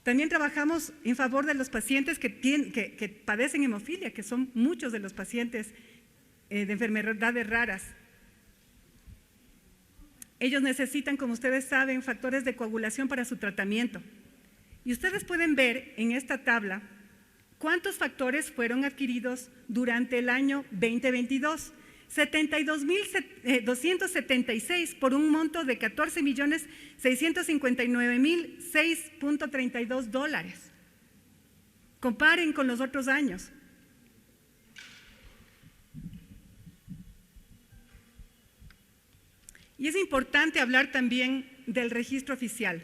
También trabajamos en favor de los pacientes que padecen hemofilia, que son muchos de los pacientes de enfermedades raras. Ellos necesitan, como ustedes saben, factores de coagulación para su tratamiento. Y ustedes pueden ver en esta tabla cuántos factores fueron adquiridos durante el año 2022. 72.276 por un monto de $14.659.006.32. Comparen con los otros años. Y es importante hablar también del registro oficial.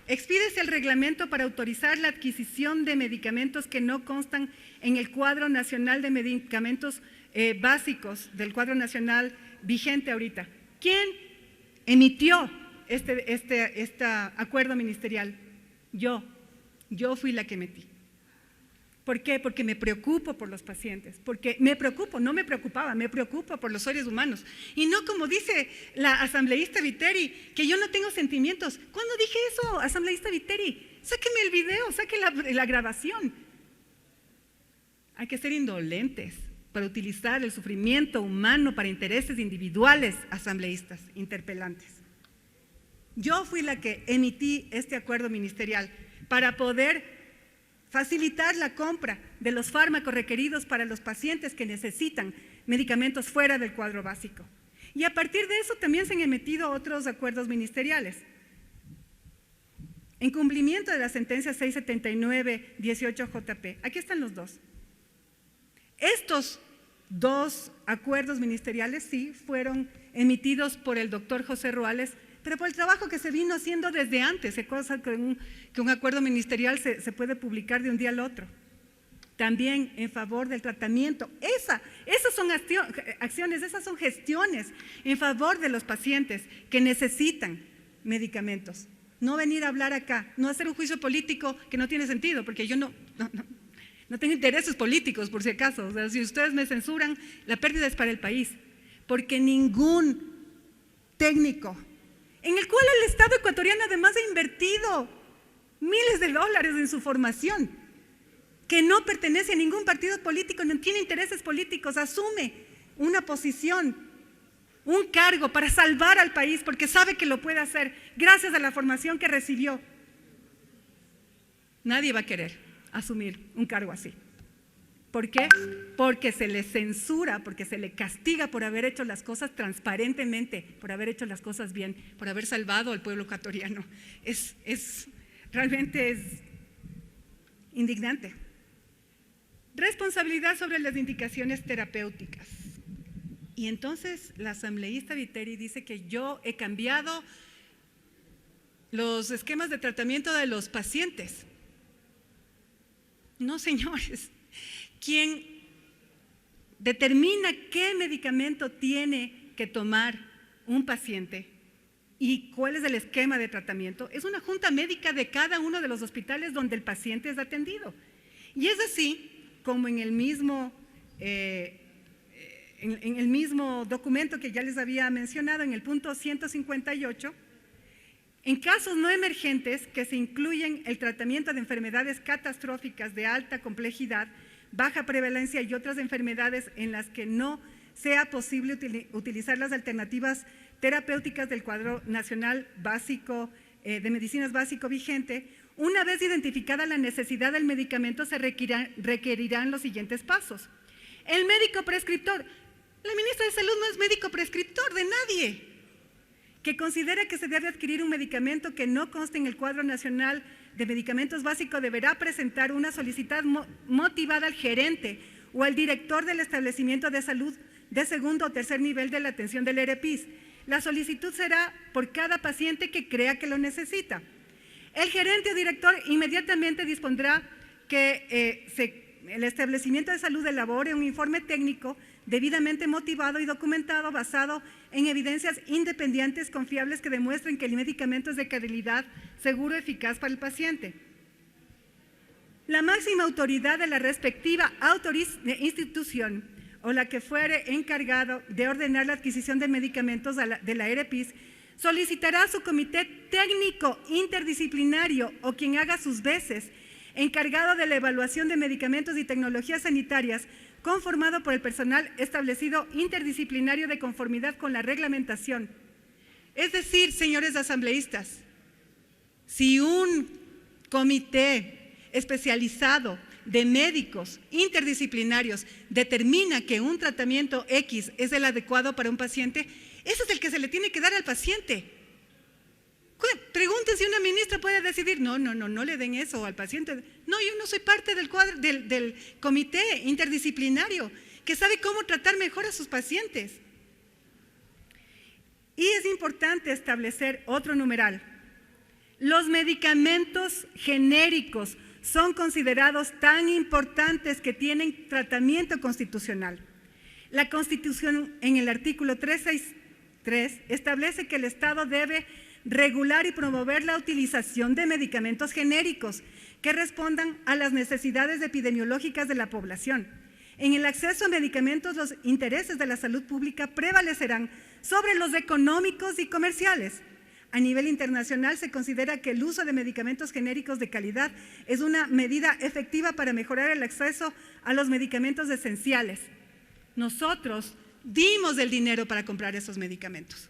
Expídese el reglamento para autorizar la adquisición de medicamentos que no constan en el cuadro nacional de medicamentos básicos, del cuadro nacional vigente ahorita. ¿Quién emitió este acuerdo ministerial? Yo fui la que emití. ¿Por qué? Porque me preocupo por los pacientes, porque me preocupo, no me preocupaba, me preocupo por los seres humanos. Y no como dice la asambleísta Viteri, que yo no tengo sentimientos. ¿Cuándo dije eso, asambleísta Viteri? Sáqueme el video, saque la grabación. Hay que ser indolentes para utilizar el sufrimiento humano para intereses individuales, asambleístas, interpelantes. Yo fui la que emití este acuerdo ministerial para poder facilitar la compra de los fármacos requeridos para los pacientes que necesitan medicamentos fuera del cuadro básico. Y a partir de eso también se han emitido otros acuerdos ministeriales. En cumplimiento de la sentencia 679-18 JP, aquí están los dos. Estos dos acuerdos ministeriales sí fueron emitidos por el doctor José Ruales, pero por el trabajo que se vino haciendo desde antes, es cosa que un acuerdo ministerial se puede publicar de un día al otro. También en favor del tratamiento. Esas son acciones, esas son gestiones en favor de los pacientes que necesitan medicamentos. No venir a hablar acá, no hacer un juicio político que no tiene sentido, porque yo no tengo intereses políticos, por si acaso. O sea, si ustedes me censuran, la pérdida es para el país, porque ningún técnico en el cual el Estado ecuatoriano además ha invertido miles de dólares en su formación, que no pertenece a ningún partido político, no tiene intereses políticos, asume una posición, un cargo para salvar al país porque sabe que lo puede hacer gracias a la formación que recibió. Nadie va a querer asumir un cargo así. ¿Por qué? Porque se le censura, porque se le castiga por haber hecho las cosas transparentemente, por haber hecho las cosas bien, por haber salvado al pueblo ecuatoriano. Realmente es indignante. Responsabilidad sobre las indicaciones terapéuticas. Y entonces la asambleísta Viteri dice que yo he cambiado los esquemas de tratamiento de los pacientes. No, señores. Quien determina qué medicamento tiene que tomar un paciente y cuál es el esquema de tratamiento es una junta médica de cada uno de los hospitales donde el paciente es atendido. Y es así como en el mismo documento que ya les había mencionado, en el punto 158, en casos no emergentes que se incluyen el tratamiento de enfermedades catastróficas de alta complejidad, baja prevalencia y otras enfermedades en las que no sea posible utilizar las alternativas terapéuticas del cuadro nacional básico de medicinas básico vigente, una vez identificada la necesidad del medicamento se requerirán los siguientes pasos. El médico prescriptor, la ministra de Salud no es médico prescriptor de nadie, que considera que se debe adquirir un medicamento que no conste en el cuadro nacional de medicamentos básicos deberá presentar una solicitud motivada al gerente o al director del establecimiento de salud de segundo o tercer nivel de la atención del EREPIS. La solicitud será por cada paciente que crea que lo necesita. El gerente o director inmediatamente dispondrá que el establecimiento de salud elabore un informe técnico debidamente motivado y documentado basado en evidencias independientes confiables que demuestren que el medicamento es de calidad, seguro y eficaz para el paciente. La máxima autoridad de la respectiva institución o la que fuere encargado de ordenar la adquisición de medicamentos de la EREPIS solicitará a su comité técnico interdisciplinario o quien haga sus veces encargado de la evaluación de medicamentos y tecnologías sanitarias conformado por el personal establecido interdisciplinario de conformidad con la reglamentación. Es decir, señores asambleístas, si un comité especializado de médicos interdisciplinarios determina que un tratamiento X es el adecuado para un paciente, ese es el que se le tiene que dar al paciente. Pregunten si una ministra puede decidir, no le den eso al paciente. No, yo no soy parte del comité interdisciplinario que sabe cómo tratar mejor a sus pacientes. Y es importante establecer otro numeral. Los medicamentos genéricos son considerados tan importantes que tienen tratamiento constitucional. La Constitución, en el artículo 363, establece que el Estado debe regular y promover la utilización de medicamentos genéricos que respondan a las necesidades epidemiológicas de la población. En el acceso a medicamentos, los intereses de la salud pública prevalecerán sobre los económicos y comerciales. A nivel internacional se considera que el uso de medicamentos genéricos de calidad es una medida efectiva para mejorar el acceso a los medicamentos esenciales. Nosotros dimos el dinero para comprar esos medicamentos.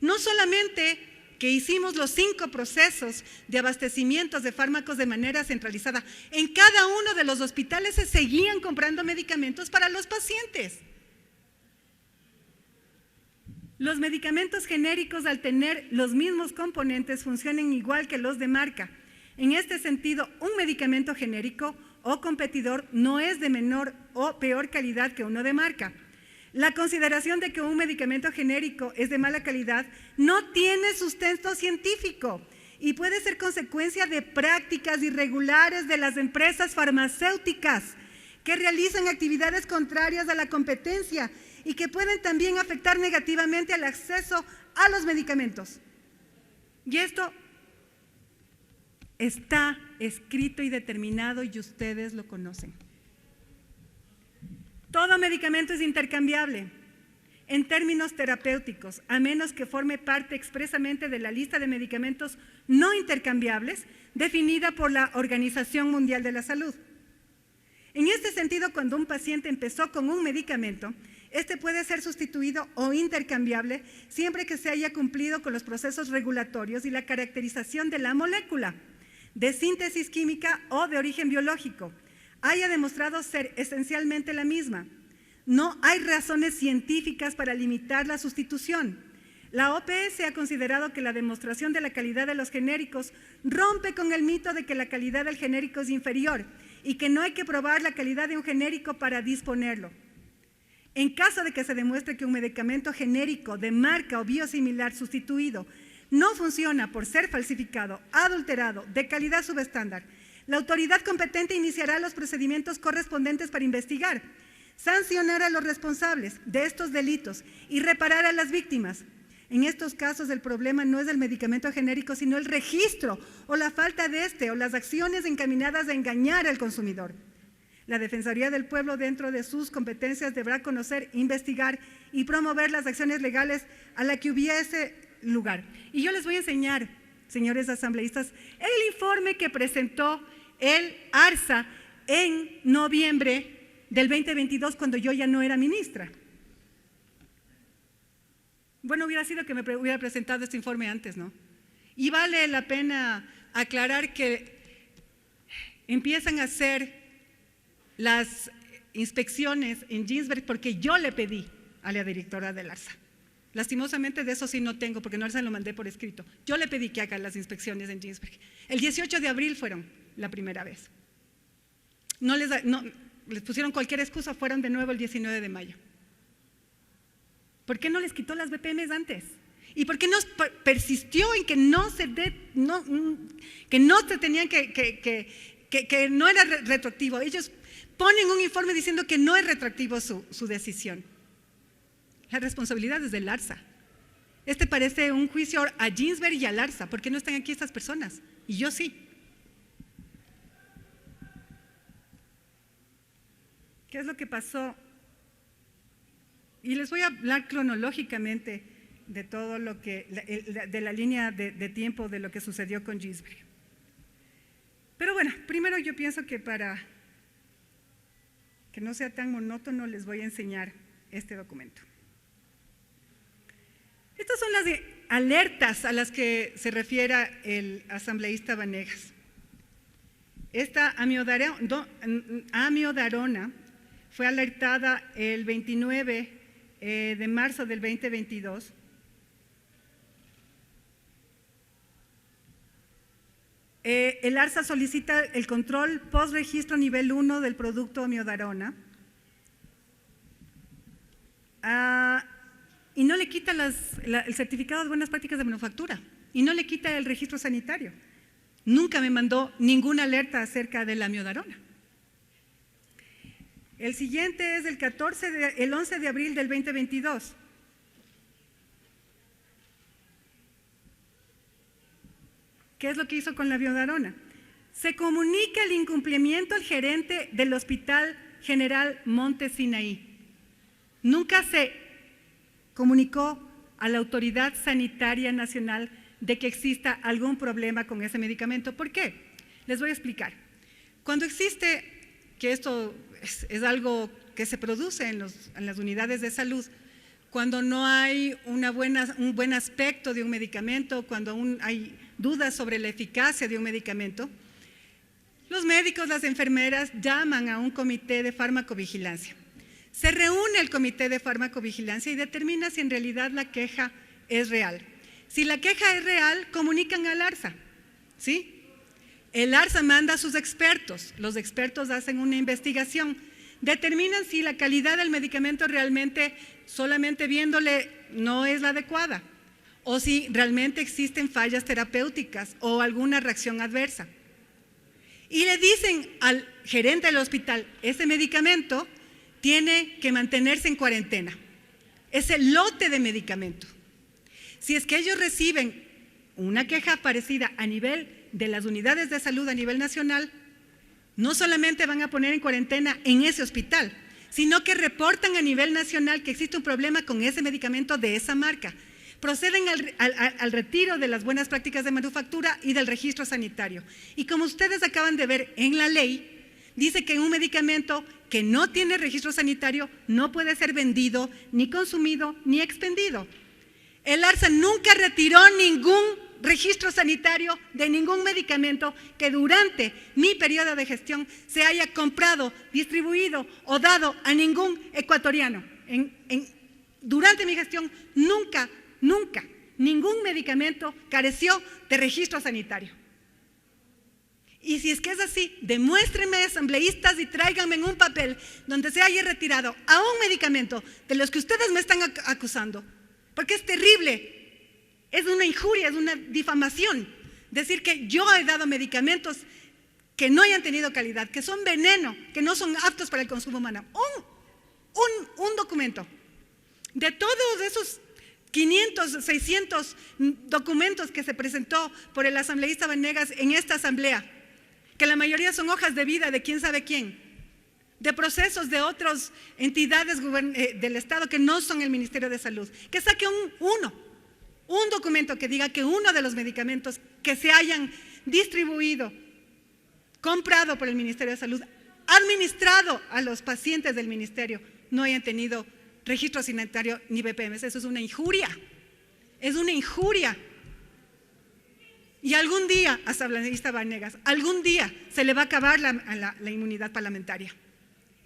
No solamente que hicimos los 5 procesos de abastecimientos de fármacos de manera centralizada, en cada uno de los hospitales se seguían comprando medicamentos para los pacientes. Los medicamentos genéricos, al tener los mismos componentes, funcionan igual que los de marca. En este sentido, un medicamento genérico o competidor no es de menor o peor calidad que uno de marca. La consideración de que un medicamento genérico es de mala calidad no tiene sustento científico y puede ser consecuencia de prácticas irregulares de las empresas farmacéuticas que realizan actividades contrarias a la competencia y que pueden también afectar negativamente al acceso a los medicamentos. Y esto está escrito y determinado y ustedes lo conocen. Todo medicamento es intercambiable en términos terapéuticos, a menos que forme parte expresamente de la lista de medicamentos no intercambiables definida por la Organización Mundial de la Salud. En este sentido, cuando un paciente empezó con un medicamento, este puede ser sustituido o intercambiable siempre que se haya cumplido con los procesos regulatorios y la caracterización de la molécula, de síntesis química o de origen biológico, haya demostrado ser esencialmente la misma. No hay razones científicas para limitar la sustitución. La OPS ha considerado que la demostración de la calidad de los genéricos rompe con el mito de que la calidad del genérico es inferior y que no hay que probar la calidad de un genérico para disponerlo. En caso de que se demuestre que un medicamento genérico de marca o biosimilar sustituido no funciona por ser falsificado, adulterado, de calidad subestándar, la autoridad competente iniciará los procedimientos correspondientes para investigar, sancionar a los responsables de estos delitos y reparar a las víctimas. En estos casos el problema no es el medicamento genérico, sino el registro o la falta de este o las acciones encaminadas a engañar al consumidor. La Defensoría del Pueblo, dentro de sus competencias, deberá conocer, investigar y promover las acciones legales a las que hubiese lugar. Y yo les voy a enseñar, señores asambleístas, el informe que presentó el ARSA en noviembre del 2022, cuando yo ya no era ministra. Bueno, hubiera sido que me hubiera presentado este informe antes, ¿no? Y vale la pena aclarar que empiezan a hacer las inspecciones en Ginsberg porque yo le pedí a la directora del ARSA. Lastimosamente de eso sí no tengo, porque no se lo mandé por escrito. Yo le pedí que hagan las inspecciones en Ginsberg. El 18 de abril fueron la primera vez. Les pusieron cualquier excusa, fueron de nuevo el 19 de mayo. ¿Por qué no les quitó las BPMs antes? ¿Y por qué no persistió en que no se tenían que no era retroactivo? Ellos ponen un informe diciendo que no es retroactivo su decisión. La responsabilidad es del ARSA. Este parece un juicio a Ginsberg y al ARSA. ¿Por qué no están aquí estas personas? Y yo sí. ¿Qué es lo que pasó? Y les voy a hablar cronológicamente de todo lo que, de la línea de tiempo de lo que sucedió con Ginsberg. Pero bueno, primero yo pienso que para que no sea tan monótono les voy a enseñar este documento. Estas son las alertas a las que se refiere el asambleísta Vanegas. Esta amiodarona fue alertada el 29 de marzo del 2022. El ARSA solicita el control post-registro nivel 1 del producto amiodarona y no le quita el certificado de buenas prácticas de manufactura y no le quita el registro sanitario. Nunca me mandó ninguna alerta acerca de la amiodarona. El siguiente es el 11 de abril del 2022. ¿Qué es lo que hizo con la amiodarona? Se comunica el incumplimiento al gerente del Hospital General Monte Sinaí. Nunca se comunicó a la Autoridad Sanitaria Nacional de que exista algún problema con ese medicamento. ¿Por qué? Les voy a explicar. Cuando existe, que esto es algo que se produce en las unidades de salud, cuando no hay un buen aspecto de un medicamento, cuando hay dudas sobre la eficacia de un medicamento, los médicos, las enfermeras llaman a un comité de farmacovigilancia. Se reúne el comité de farmacovigilancia y determina si en realidad la queja es real. Si la queja es real, comunican al ARSA, ¿sí? El ARSA manda a sus expertos, los expertos hacen una investigación, determinan si la calidad del medicamento realmente, solamente viéndole, no es la adecuada, o si realmente existen fallas terapéuticas o alguna reacción adversa. Y le dicen al gerente del hospital, ese medicamento tiene que mantenerse en cuarentena, ese lote de medicamento. Si es que ellos reciben una queja parecida a nivel de las unidades de salud a nivel nacional, no solamente van a poner en cuarentena en ese hospital, sino que reportan a nivel nacional que existe un problema con ese medicamento de esa marca. Proceden al retiro de las buenas prácticas de manufactura y del registro sanitario. Y como ustedes acaban de ver en la ley, dice que un medicamento que no tiene registro sanitario no puede ser vendido, ni consumido, ni expendido. El ARSA nunca retiró ningún registro sanitario de ningún medicamento que durante mi periodo de gestión se haya comprado, distribuido o dado a ningún ecuatoriano. Durante mi gestión nunca, ningún medicamento careció de registro sanitario. Y si es que es así, demuéstrenme, asambleístas, y tráiganme en un papel donde se haya retirado a un medicamento de los que ustedes me están acusando, porque es terrible, es una injuria, es una difamación decir que yo he dado medicamentos que no hayan tenido calidad, que son veneno, que no son aptos para el consumo humano. Un documento de todos esos 500, 600 documentos que se presentó por el asambleísta Vanegas en esta asamblea, que la mayoría son hojas de vida de quién sabe quién, de procesos de otras entidades del Estado que no son el Ministerio de Salud, que saque un documento que diga que uno de los medicamentos que se hayan distribuido, comprado por el Ministerio de Salud, administrado a los pacientes del Ministerio, no hayan tenido registro sanitario ni BPMS. Eso es una injuria, es una injuria. Y algún día, asambleísta Vanegas, algún día se le va a acabar la inmunidad parlamentaria.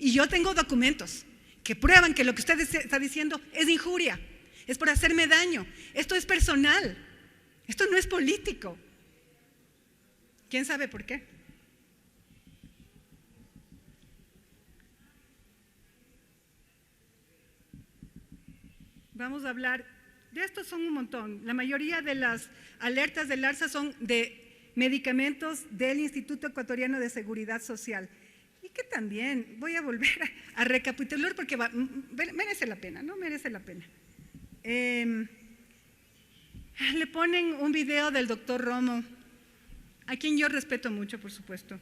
Y yo tengo documentos que prueban que lo que usted está diciendo es injuria, es por hacerme daño. Esto es personal, esto no es político. ¿Quién sabe por qué? Vamos a hablar, de estos son un montón. La mayoría de las alertas del ARSA son de medicamentos del Instituto Ecuatoriano de Seguridad Social. Y que también, voy a volver a recapitular porque merece la pena, ¿no? Merece la pena. Le ponen un video del doctor Romo, a quien yo respeto mucho, por supuesto,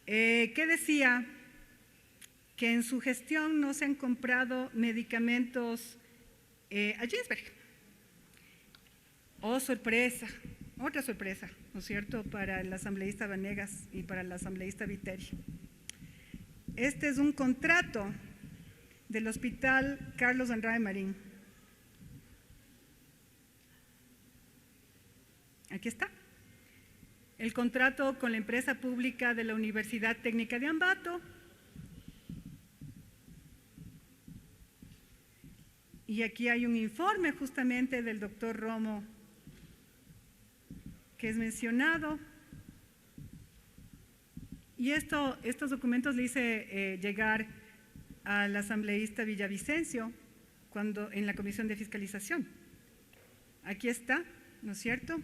que decía que en su gestión no se han comprado medicamentos a Ginsberg. Oh, sorpresa, otra sorpresa, ¿no es cierto?, para el asambleísta Vanegas y para el asambleísta Viteri. Este es un contrato del Hospital Carlos Andrade Marín. Aquí está. el contrato con la empresa pública de la Universidad Técnica de Ambato. Y aquí hay un informe justamente del doctor Romo que es mencionado. Y estos documentos le hice llegar al asambleísta Villavicencio en la Comisión de Fiscalización. Aquí está, ¿no es cierto?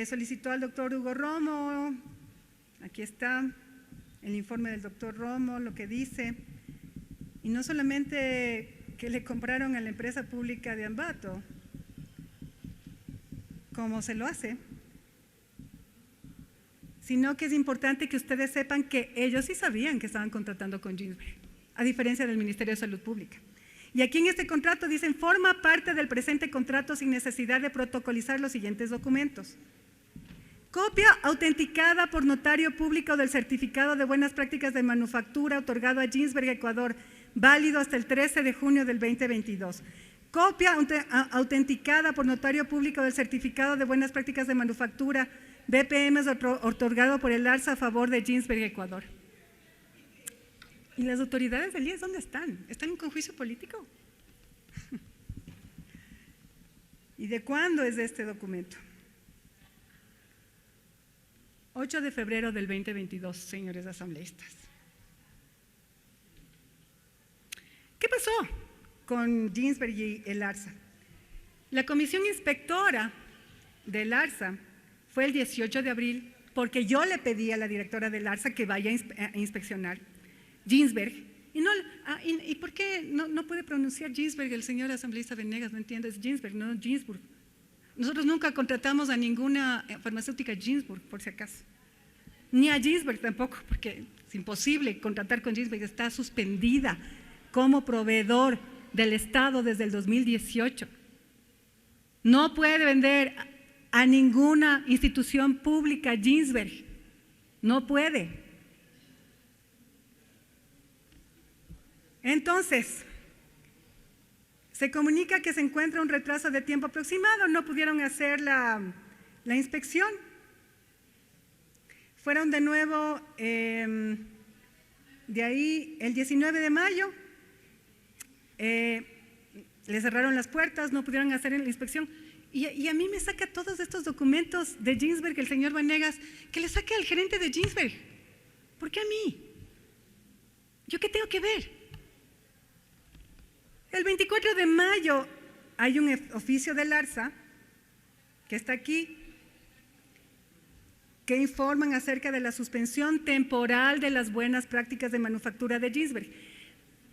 Solicitó al doctor Hugo Romo, aquí está el informe del doctor Romo, lo que dice, y no solamente que le compraron a la empresa pública de Ambato, como se lo hace, sino que es importante que ustedes sepan que ellos sí sabían que estaban contratando con Ginsberg, a diferencia del Ministerio de Salud Pública. Y aquí en este contrato dicen, forma parte del presente contrato sin necesidad de protocolizar los siguientes documentos. Copia autenticada por notario público del certificado de buenas prácticas de manufactura otorgado a Ginsberg Ecuador, válido hasta el 13 de junio del 2022. Copia autenticada por notario público del certificado de buenas prácticas de manufactura BPM otorgado por el ARSA a favor de Ginsberg Ecuador. ¿Y las autoridades del IES dónde están? ¿Están con juicio político? ¿Y de cuándo es este documento? 8 de febrero del 2022, señores asambleístas. ¿Qué pasó con Ginsberg y el ARSA? La comisión inspectora del ARSA fue el 18 de abril, porque yo le pedí a la directora del ARSA que vaya a inspeccionar Ginsberg. ¿Y por qué no puede pronunciar Ginsberg el señor asambleísta Venegas? No entiendo, es Ginsberg, no Ginsburg. Nosotros nunca contratamos a ninguna farmacéutica Ginsburg, por si acaso. Ni a Ginsberg tampoco, porque es imposible contratar con Ginsberg, está suspendida como proveedor del Estado desde el 2018. No puede vender a ninguna institución pública Ginsberg, no puede. Entonces, se comunica que se encuentra un retraso de tiempo aproximado, no pudieron hacer la inspección. Fueron de nuevo, de ahí el 19 de mayo, le cerraron las puertas, no pudieron hacer la inspección. Y a mí me saca todos estos documentos de Ginsberg, el señor Vanegas, que le saque al gerente de Ginsberg. ¿Por qué a mí? ¿Yo qué tengo que ver? El 24 de mayo hay un oficio del ARSA, que está aquí, que informan acerca de la suspensión temporal de las buenas prácticas de manufactura de Ginsberg.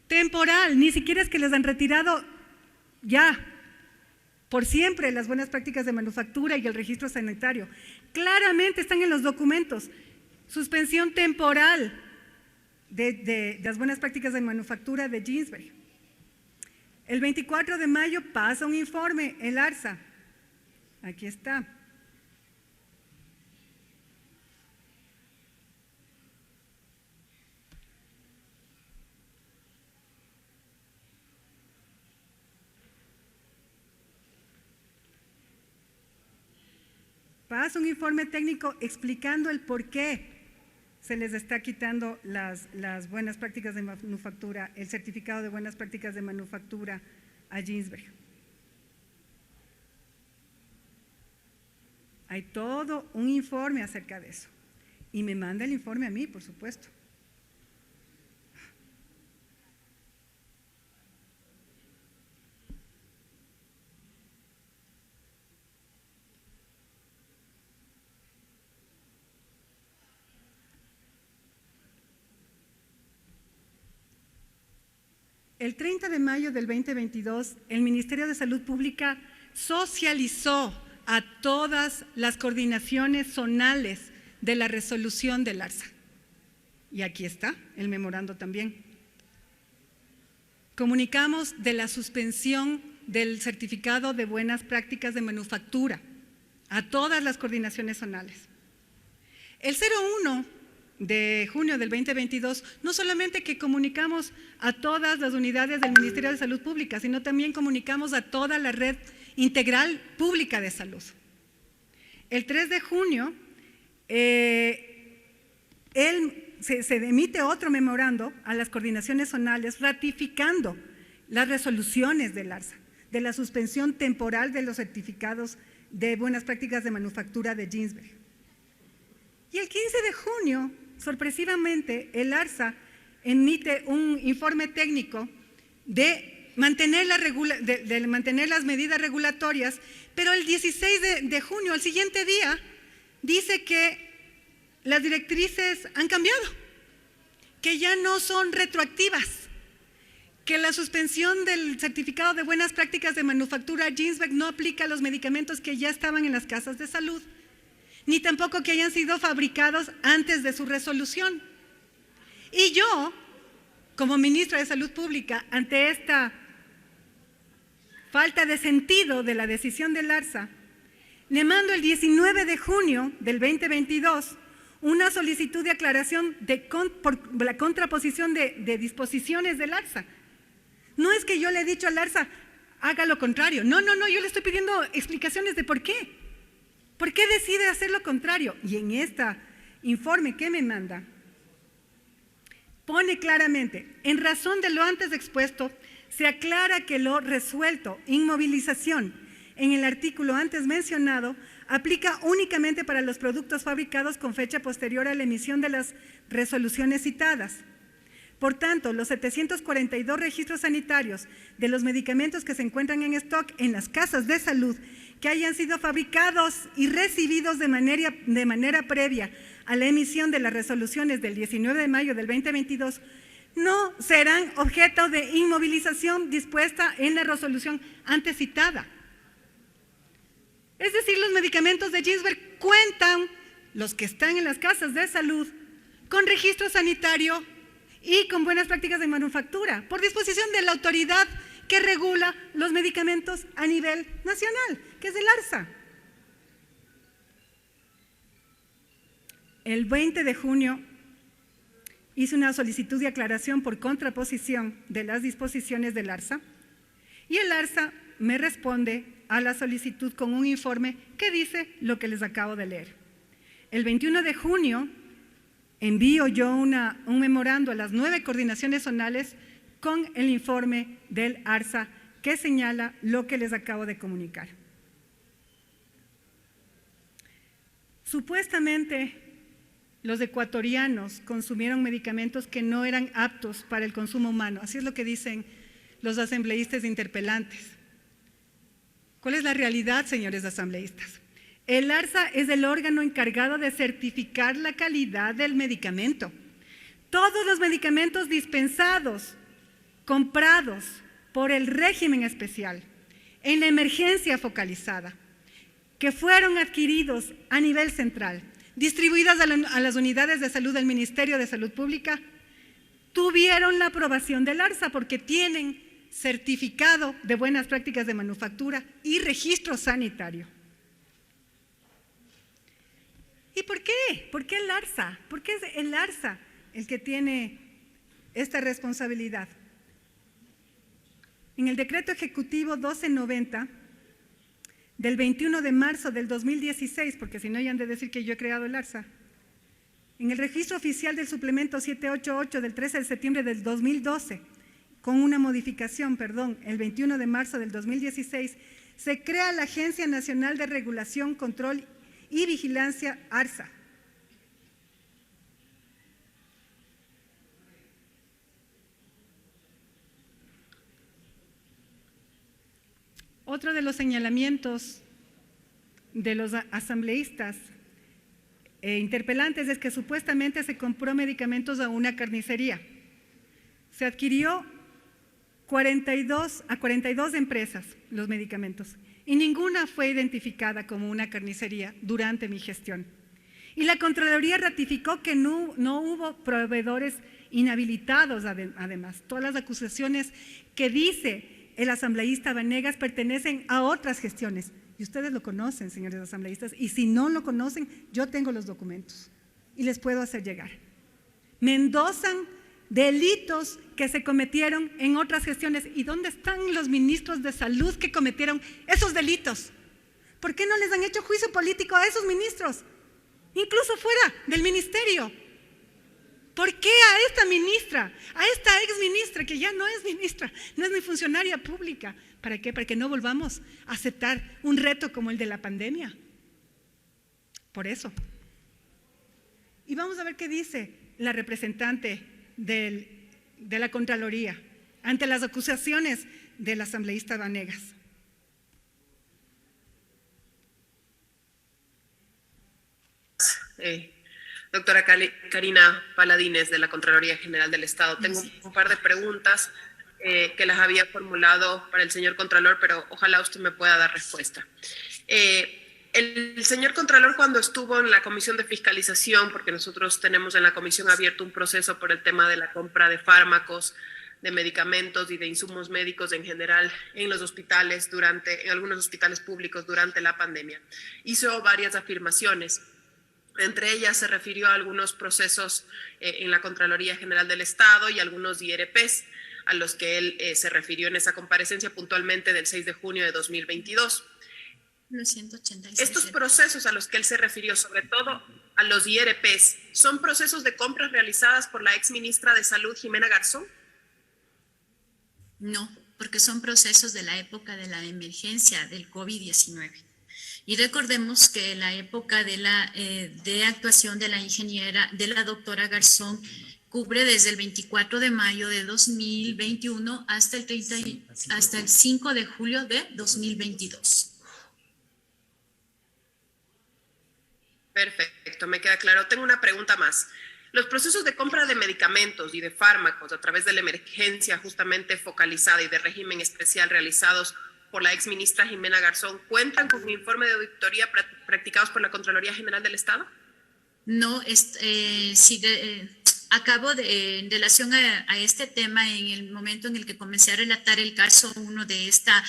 Temporal, ni siquiera es que les han retirado ya, por siempre, las buenas prácticas de manufactura y el registro sanitario. Claramente están en los documentos. Suspensión temporal de las buenas prácticas de manufactura de Ginsberg. El 24 de mayo pasa un informe, el ARSA. Aquí está. Pasa un informe técnico explicando el por qué se les está quitando las buenas prácticas de manufactura, el certificado de buenas prácticas de manufactura a Ginsberg. Hay todo un informe acerca de eso. Y me manda el informe a mí, por supuesto. El 30 de mayo del 2022, el Ministerio de Salud Pública socializó a todas las coordinaciones zonales de la resolución del ARSA. Y aquí está el memorando también. Comunicamos de la suspensión del certificado de buenas prácticas de manufactura a todas las coordinaciones zonales. El 01 de junio del 2022, no solamente que comunicamos a todas las unidades del Ministerio de Salud Pública, sino también comunicamos a toda la red integral pública de salud. el 3 de junio, se emite otro memorando a las coordinaciones zonales ratificando las resoluciones del ARSA, de la suspensión temporal de los certificados de buenas prácticas de manufactura de Ginsberg. Y el 15 de junio, sorpresivamente, el ARSA emite un informe técnico de mantener las medidas regulatorias, pero el 16 de junio, el siguiente día, dice que las directrices han cambiado, que ya no son retroactivas, que la suspensión del certificado de buenas prácticas de manufactura Ginsberg no aplica a los medicamentos que ya estaban en las casas de salud, ni tampoco que hayan sido fabricados antes de su resolución. Y yo, como ministra de Salud Pública, ante esta falta de sentido de la decisión del ARSA, le mando el 19 de junio del 2022 una solicitud de aclaración por la contraposición de disposiciones del ARSA. No es que yo le he dicho al ARSA, haga lo contrario. No, yo le estoy pidiendo explicaciones de por qué. ¿Por qué decide hacer lo contrario? Y en este informe que me manda, pone claramente, en razón de lo antes expuesto, se aclara que lo resuelto, inmovilización, en el artículo antes mencionado, aplica únicamente para los productos fabricados con fecha posterior a la emisión de las resoluciones citadas. Por tanto, los 742 registros sanitarios de los medicamentos que se encuentran en stock en las casas de salud que hayan sido fabricados y recibidos de manera previa a la emisión de las resoluciones del 19 de mayo del 2022 no serán objeto de inmovilización dispuesta en la resolución antes citada. Es decir, los medicamentos de Ginsberg cuentan, los que están en las casas de salud, con registro sanitario y con buenas prácticas de manufactura, por disposición de la autoridad que regula los medicamentos a nivel nacional, que es el ARSA. El 20 de junio hice una solicitud de aclaración por contraposición de las disposiciones del ARSA y el ARSA me responde a la solicitud con un informe que dice lo que les acabo de leer. El 21 de junio envío yo un memorando a las 9 coordinaciones zonales con el informe del ARSA que señala lo que les acabo de comunicar. Supuestamente los ecuatorianos consumieron medicamentos que no eran aptos para el consumo humano, así es lo que dicen los asambleístas interpelantes. ¿Cuál es la realidad, señores asambleístas? El ARSA es el órgano encargado de certificar la calidad del medicamento. Todos los medicamentos dispensados, comprados por el régimen especial, en la emergencia focalizada, que fueron adquiridos a nivel central, distribuidas a las unidades de salud del Ministerio de Salud Pública, tuvieron la aprobación del ARSA porque tienen certificado de buenas prácticas de manufactura y registro sanitario. ¿Y por qué? ¿Por qué el ARSA? ¿Por qué es el ARSA el que tiene esta responsabilidad? En el decreto ejecutivo 1290 del 21 de marzo del 2016, porque si no ya han de decir que yo he creado el ARSA, en el registro oficial del suplemento 788 del 13 de septiembre del 2012, con una modificación, el 21 de marzo del 2016, se crea la Agencia Nacional de Regulación, Control y Vigilancia, ARSA. Otro de los señalamientos de los asambleístas e interpelantes es que supuestamente se compró medicamentos a una carnicería. Se adquirió a 42 empresas los medicamentos y ninguna fue identificada como una carnicería durante mi gestión. Y la Contraloría ratificó que no hubo proveedores inhabilitados además. Todas las acusaciones que dice el asambleísta Vanegas pertenecen a otras gestiones. Y ustedes lo conocen, señores asambleístas, y si no lo conocen, yo tengo los documentos y les puedo hacer llegar. Me endosan delitos que se cometieron en otras gestiones. ¿Y dónde están los ministros de salud que cometieron esos delitos? ¿Por qué no les han hecho juicio político a esos ministros? Incluso fuera del ministerio. ¿Por qué a esta ministra, a esta exministra que ya no es ministra, no es ni funcionaria pública? ¿Para qué? Para que no volvamos a aceptar un reto como el de la pandemia. Por eso. Y vamos a ver qué dice la representante de la Contraloría ante las acusaciones del asambleísta Vanegas. Doctora Karina Paladines, de la Contraloría General del Estado. Tengo un par de preguntas que las había formulado para el señor Contralor, pero ojalá usted me pueda dar respuesta. El señor Contralor, cuando estuvo en la Comisión de Fiscalización, porque nosotros tenemos en la comisión abierto un proceso por el tema de la compra de fármacos, de medicamentos y de insumos médicos en general en los hospitales, en algunos hospitales públicos durante la pandemia, hizo varias afirmaciones. Entre ellas se refirió a algunos procesos en la Contraloría General del Estado y algunos IRPs a los que él se refirió en esa comparecencia puntualmente del 6 de junio de 2022. Estos procesos a los que él se refirió, sobre todo a los IRPs, ¿son procesos de compras realizadas por la exministra de Salud, Jimena Garzón? No, porque son procesos de la época de la emergencia del COVID-19. Y recordemos que la época de actuación de la ingeniera, de la doctora Garzón, cubre desde el 24 de mayo de 2021 hasta el 5 de julio de 2022. Perfecto, me queda claro. Tengo una pregunta más. Los procesos de compra de medicamentos y de fármacos a través de la emergencia justamente focalizada y de régimen especial realizados por la exministra Jimena Garzón, ¿cuentan con un informe de auditoría practicados por la Contraloría General del Estado? No, acabo en relación a este tema, en el momento en el que comencé a relatar el caso 1 de esta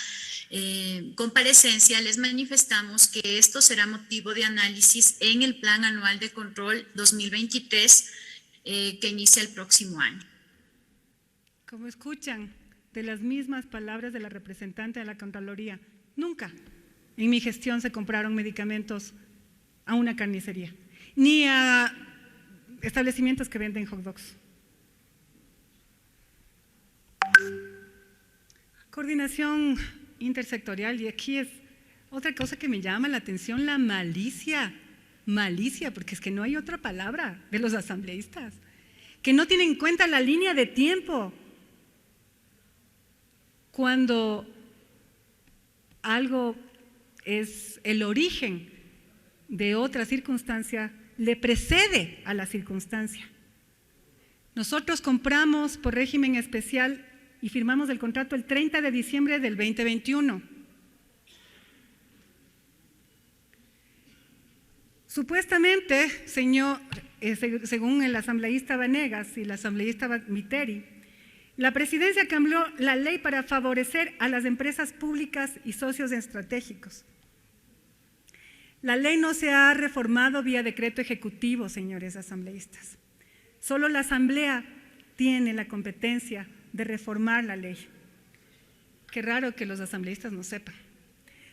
comparecencia, les manifestamos que esto será motivo de análisis en el Plan Anual de Control 2023 que inicia el próximo año. Como escuchan, de las mismas palabras de la representante de la Contraloría, nunca en mi gestión se compraron medicamentos a una carnicería, ni a establecimientos que venden hot dogs. Coordinación intersectorial, y aquí es otra cosa que me llama la atención, la malicia, porque es que no hay otra palabra de los asambleístas, que no tienen en cuenta la línea de tiempo. Cuando algo es el origen de otra circunstancia, le precede a la circunstancia. Nosotros compramos por régimen especial y firmamos el contrato el 30 de diciembre del 2021. Supuestamente, según el asambleísta Vanegas y el asambleísta Miteri, la presidencia cambió la ley para favorecer a las empresas públicas y socios estratégicos. La ley no se ha reformado vía decreto ejecutivo, señores asambleístas. Solo la Asamblea tiene la competencia de reformar la ley. Qué raro que los asambleístas no sepan.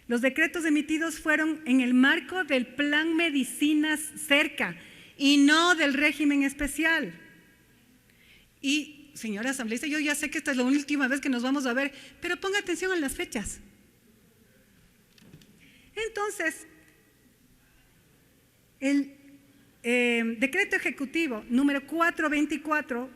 Los decretos emitidos fueron en el marco del Plan Medicinas Cerca y no del régimen especial. Y señora asambleísta, yo ya sé que esta es la última vez que nos vamos a ver, pero ponga atención a las fechas. Entonces, el decreto ejecutivo número 424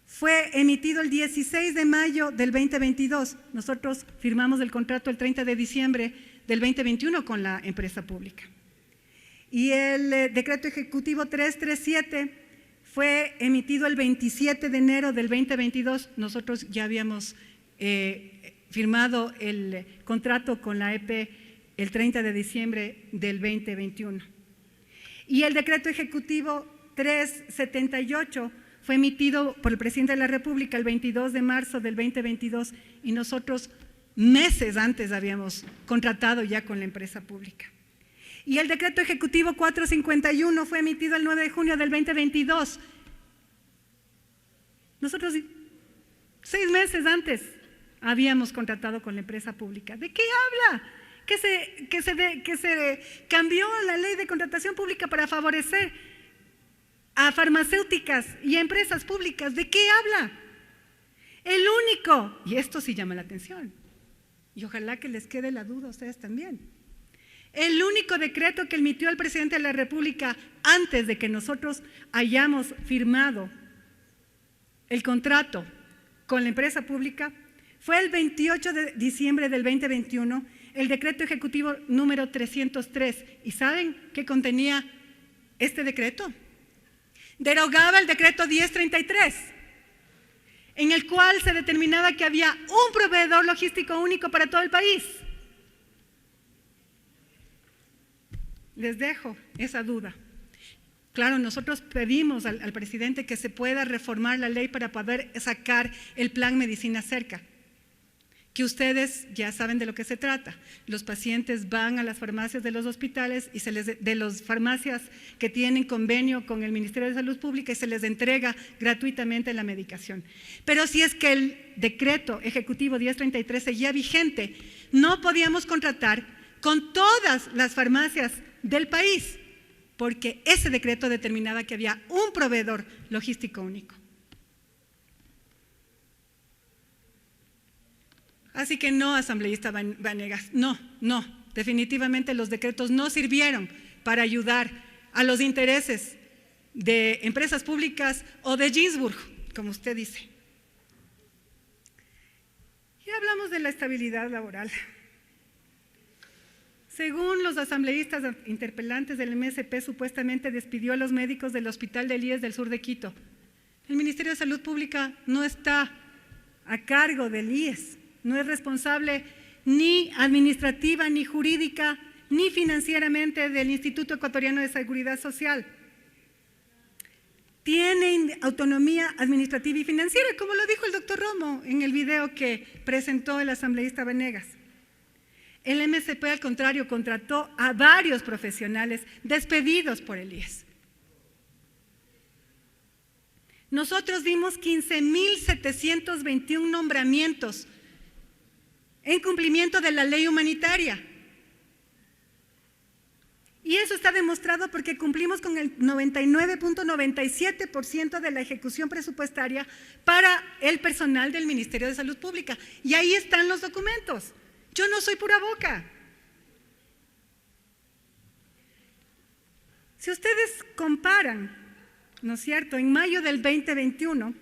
fue emitido el 16 de mayo del 2022. Nosotros firmamos el contrato el 30 de diciembre del 2021 con la empresa pública. Y el decreto ejecutivo 337 fue emitido el 27 de enero del 2022. Nosotros ya habíamos firmado el contrato con la EP el 30 de diciembre del 2021. Y el decreto ejecutivo 378 fue emitido por el presidente de la República el 22 de marzo del 2022 y nosotros meses antes habíamos contratado ya con la empresa pública. Y el decreto ejecutivo 451 fue emitido el 9 de junio del 2022. Nosotros 6 meses antes habíamos contratado con la empresa pública. ¿De qué habla? que se cambió la ley de contratación pública para favorecer a farmacéuticas y a empresas públicas. ¿De qué habla? El único, y esto sí llama la atención, y ojalá que les quede la duda a ustedes también, el único decreto que emitió el presidente de la República antes de que nosotros hayamos firmado el contrato con la empresa pública fue el 28 de diciembre del 2021, el decreto ejecutivo número 303. ¿Y saben qué contenía este decreto? Derogaba el decreto 1033, en el cual se determinaba que había un proveedor logístico único para todo el país. Les dejo esa duda. Claro, nosotros pedimos al presidente que se pueda reformar la ley para poder sacar el plan Medicina Cerca, que ustedes ya saben de lo que se trata. Los pacientes van a las farmacias de los hospitales y de las farmacias que tienen convenio con el Ministerio de Salud Pública y se les entrega gratuitamente la medicación. Pero si es que el decreto ejecutivo 1033 seguía vigente, no podíamos contratar con todas las farmacias del país, porque ese decreto determinaba que había un proveedor logístico único. Así que no, asambleísta Vanegas, no, definitivamente los decretos no sirvieron para ayudar a los intereses de empresas públicas o de Ginsburg, como usted dice. Y hablamos de la estabilidad laboral. Según los asambleístas interpelantes del MSP, supuestamente despidió a los médicos del Hospital del IES del sur de Quito. El Ministerio de Salud Pública no está a cargo del IES, no es responsable ni administrativa, ni jurídica, ni financieramente del Instituto Ecuatoriano de Seguridad Social. Tiene autonomía administrativa y financiera, como lo dijo el doctor Romo en el video que presentó el asambleísta Vanegas. El MSP, al contrario, contrató a varios profesionales despedidos por el IES. Nosotros dimos 15.721 nombramientos en cumplimiento de la ley humanitaria. Y eso está demostrado porque cumplimos con el 99.97% de la ejecución presupuestaria para el personal del Ministerio de Salud Pública. Y ahí están los documentos. Yo no soy pura boca. Si ustedes comparan, ¿no es cierto?, en mayo del 2021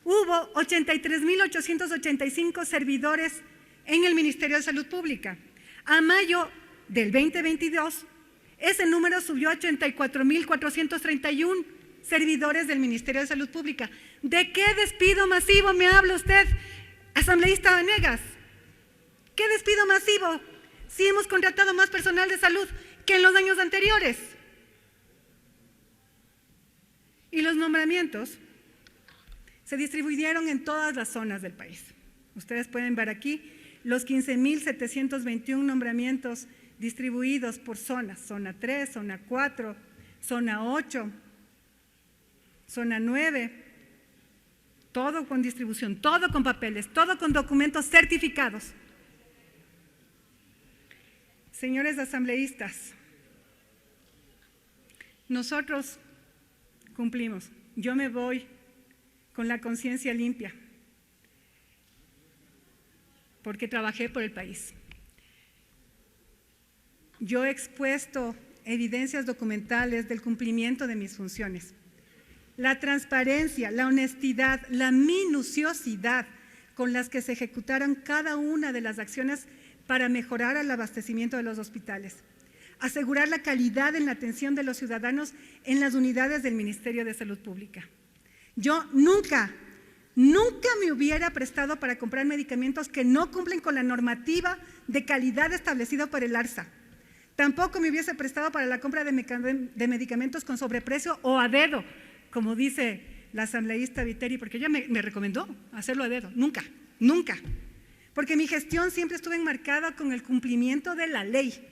hubo 83.885 servidores en el Ministerio de Salud Pública. A mayo del 2022, ese número subió a 84.431 servidores del Ministerio de Salud Pública. ¿De qué despido masivo me habla usted, asambleísta Vanegas? ¿Qué despido masivo? Si hemos contratado más personal de salud que en los años anteriores. Y los nombramientos se distribuyeron en todas las zonas del país. Ustedes pueden ver aquí los 15.721 nombramientos distribuidos por zonas, zona 3, zona 4, zona 8, zona 9, todo con distribución, todo con papeles, todo con documentos certificados. Señores asambleístas, nosotros cumplimos. Yo me voy con la conciencia limpia, porque trabajé por el país. Yo he expuesto evidencias documentales del cumplimiento de mis funciones. La transparencia, la honestidad, la minuciosidad con las que se ejecutaron cada una de las acciones para mejorar el abastecimiento de los hospitales, asegurar la calidad en la atención de los ciudadanos en las unidades del Ministerio de Salud Pública. Yo nunca me hubiera prestado para comprar medicamentos que no cumplen con la normativa de calidad establecida por el ARSA. Tampoco me hubiese prestado para la compra de medicamentos con sobreprecio o a dedo, como dice la asambleísta Viteri, porque ella me recomendó hacerlo a dedo. Nunca. Porque mi gestión siempre estuvo enmarcada con el cumplimiento de la ley.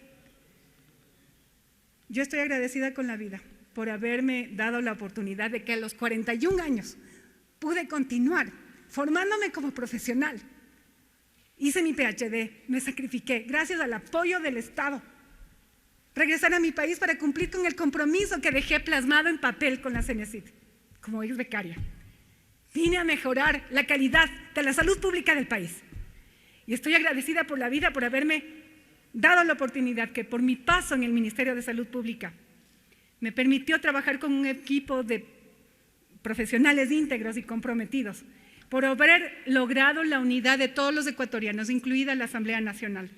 Yo estoy agradecida con la vida por haberme dado la oportunidad de que a los 41 años pude continuar formándome como profesional. hice mi PhD, me sacrifiqué, gracias al apoyo del Estado. Regresar a mi país para cumplir con el compromiso que dejé plasmado en papel con la CENESID, como ex becaria. Vine a mejorar la calidad de la salud pública del país. Y estoy agradecida por la vida por haberme dado la oportunidad que por mi paso en el Ministerio de Salud Pública me permitió trabajar con un equipo de profesionales íntegros y comprometidos, por haber logrado la unidad de todos los ecuatorianos, incluida la Asamblea Nacional,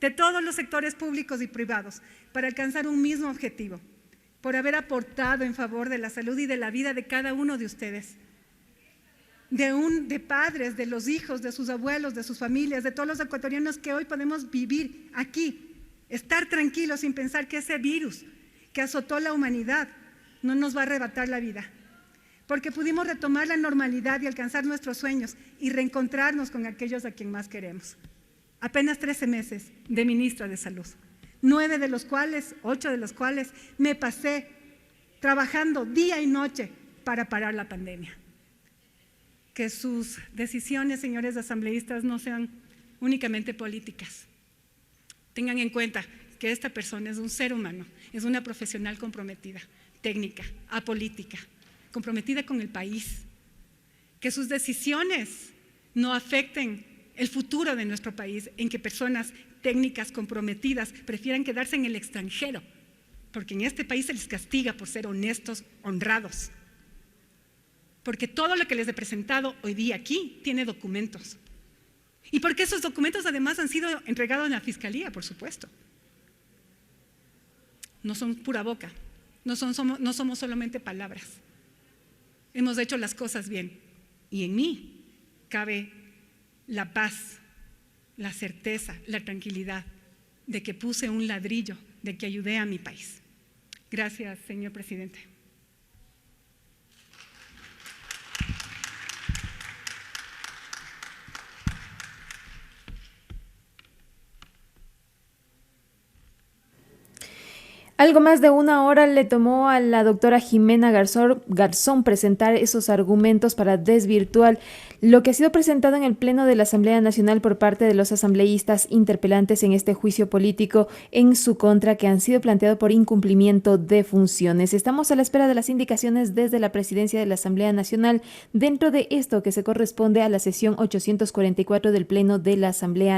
de todos los sectores públicos y privados, para alcanzar un mismo objetivo, por haber aportado en favor de la salud y de la vida de cada uno de ustedes, de padres, de los hijos, de sus abuelos, de sus familias, de todos los ecuatorianos que hoy podemos vivir aquí, estar tranquilos sin pensar que ese virus que azotó la humanidad no nos va a arrebatar la vida, porque pudimos retomar la normalidad y alcanzar nuestros sueños y reencontrarnos con aquellos a quien más queremos. Apenas 13 meses de ministra de Salud, 8 de los cuales me pasé trabajando día y noche para parar la pandemia. Que sus decisiones, señores asambleístas, no sean únicamente políticas. Tengan en cuenta que esta persona es un ser humano, es una profesional comprometida, técnica, apolítica, comprometida con el país. Que sus decisiones no afecten el futuro de nuestro país, en que personas técnicas comprometidas prefieran quedarse en el extranjero, porque en este país se les castiga por ser honestos, honrados. Porque todo lo que les he presentado hoy día aquí tiene documentos. Y porque esos documentos además han sido entregados en la Fiscalía, por supuesto. No son pura boca, no somos solamente palabras. Hemos hecho las cosas bien y en mí cabe la paz, la certeza, la tranquilidad de que puse un ladrillo, de que ayudé a mi país. Gracias, señor presidente. Algo más de una hora le tomó a la doctora Jimena Garzón presentar esos argumentos para desvirtuar lo que ha sido presentado en el Pleno de la Asamblea Nacional por parte de los asambleístas interpelantes en este juicio político en su contra que han sido planteados por incumplimiento de funciones. Estamos a la espera de las indicaciones desde la Presidencia de la Asamblea Nacional dentro de esto que se corresponde a la sesión 844 del Pleno de la Asamblea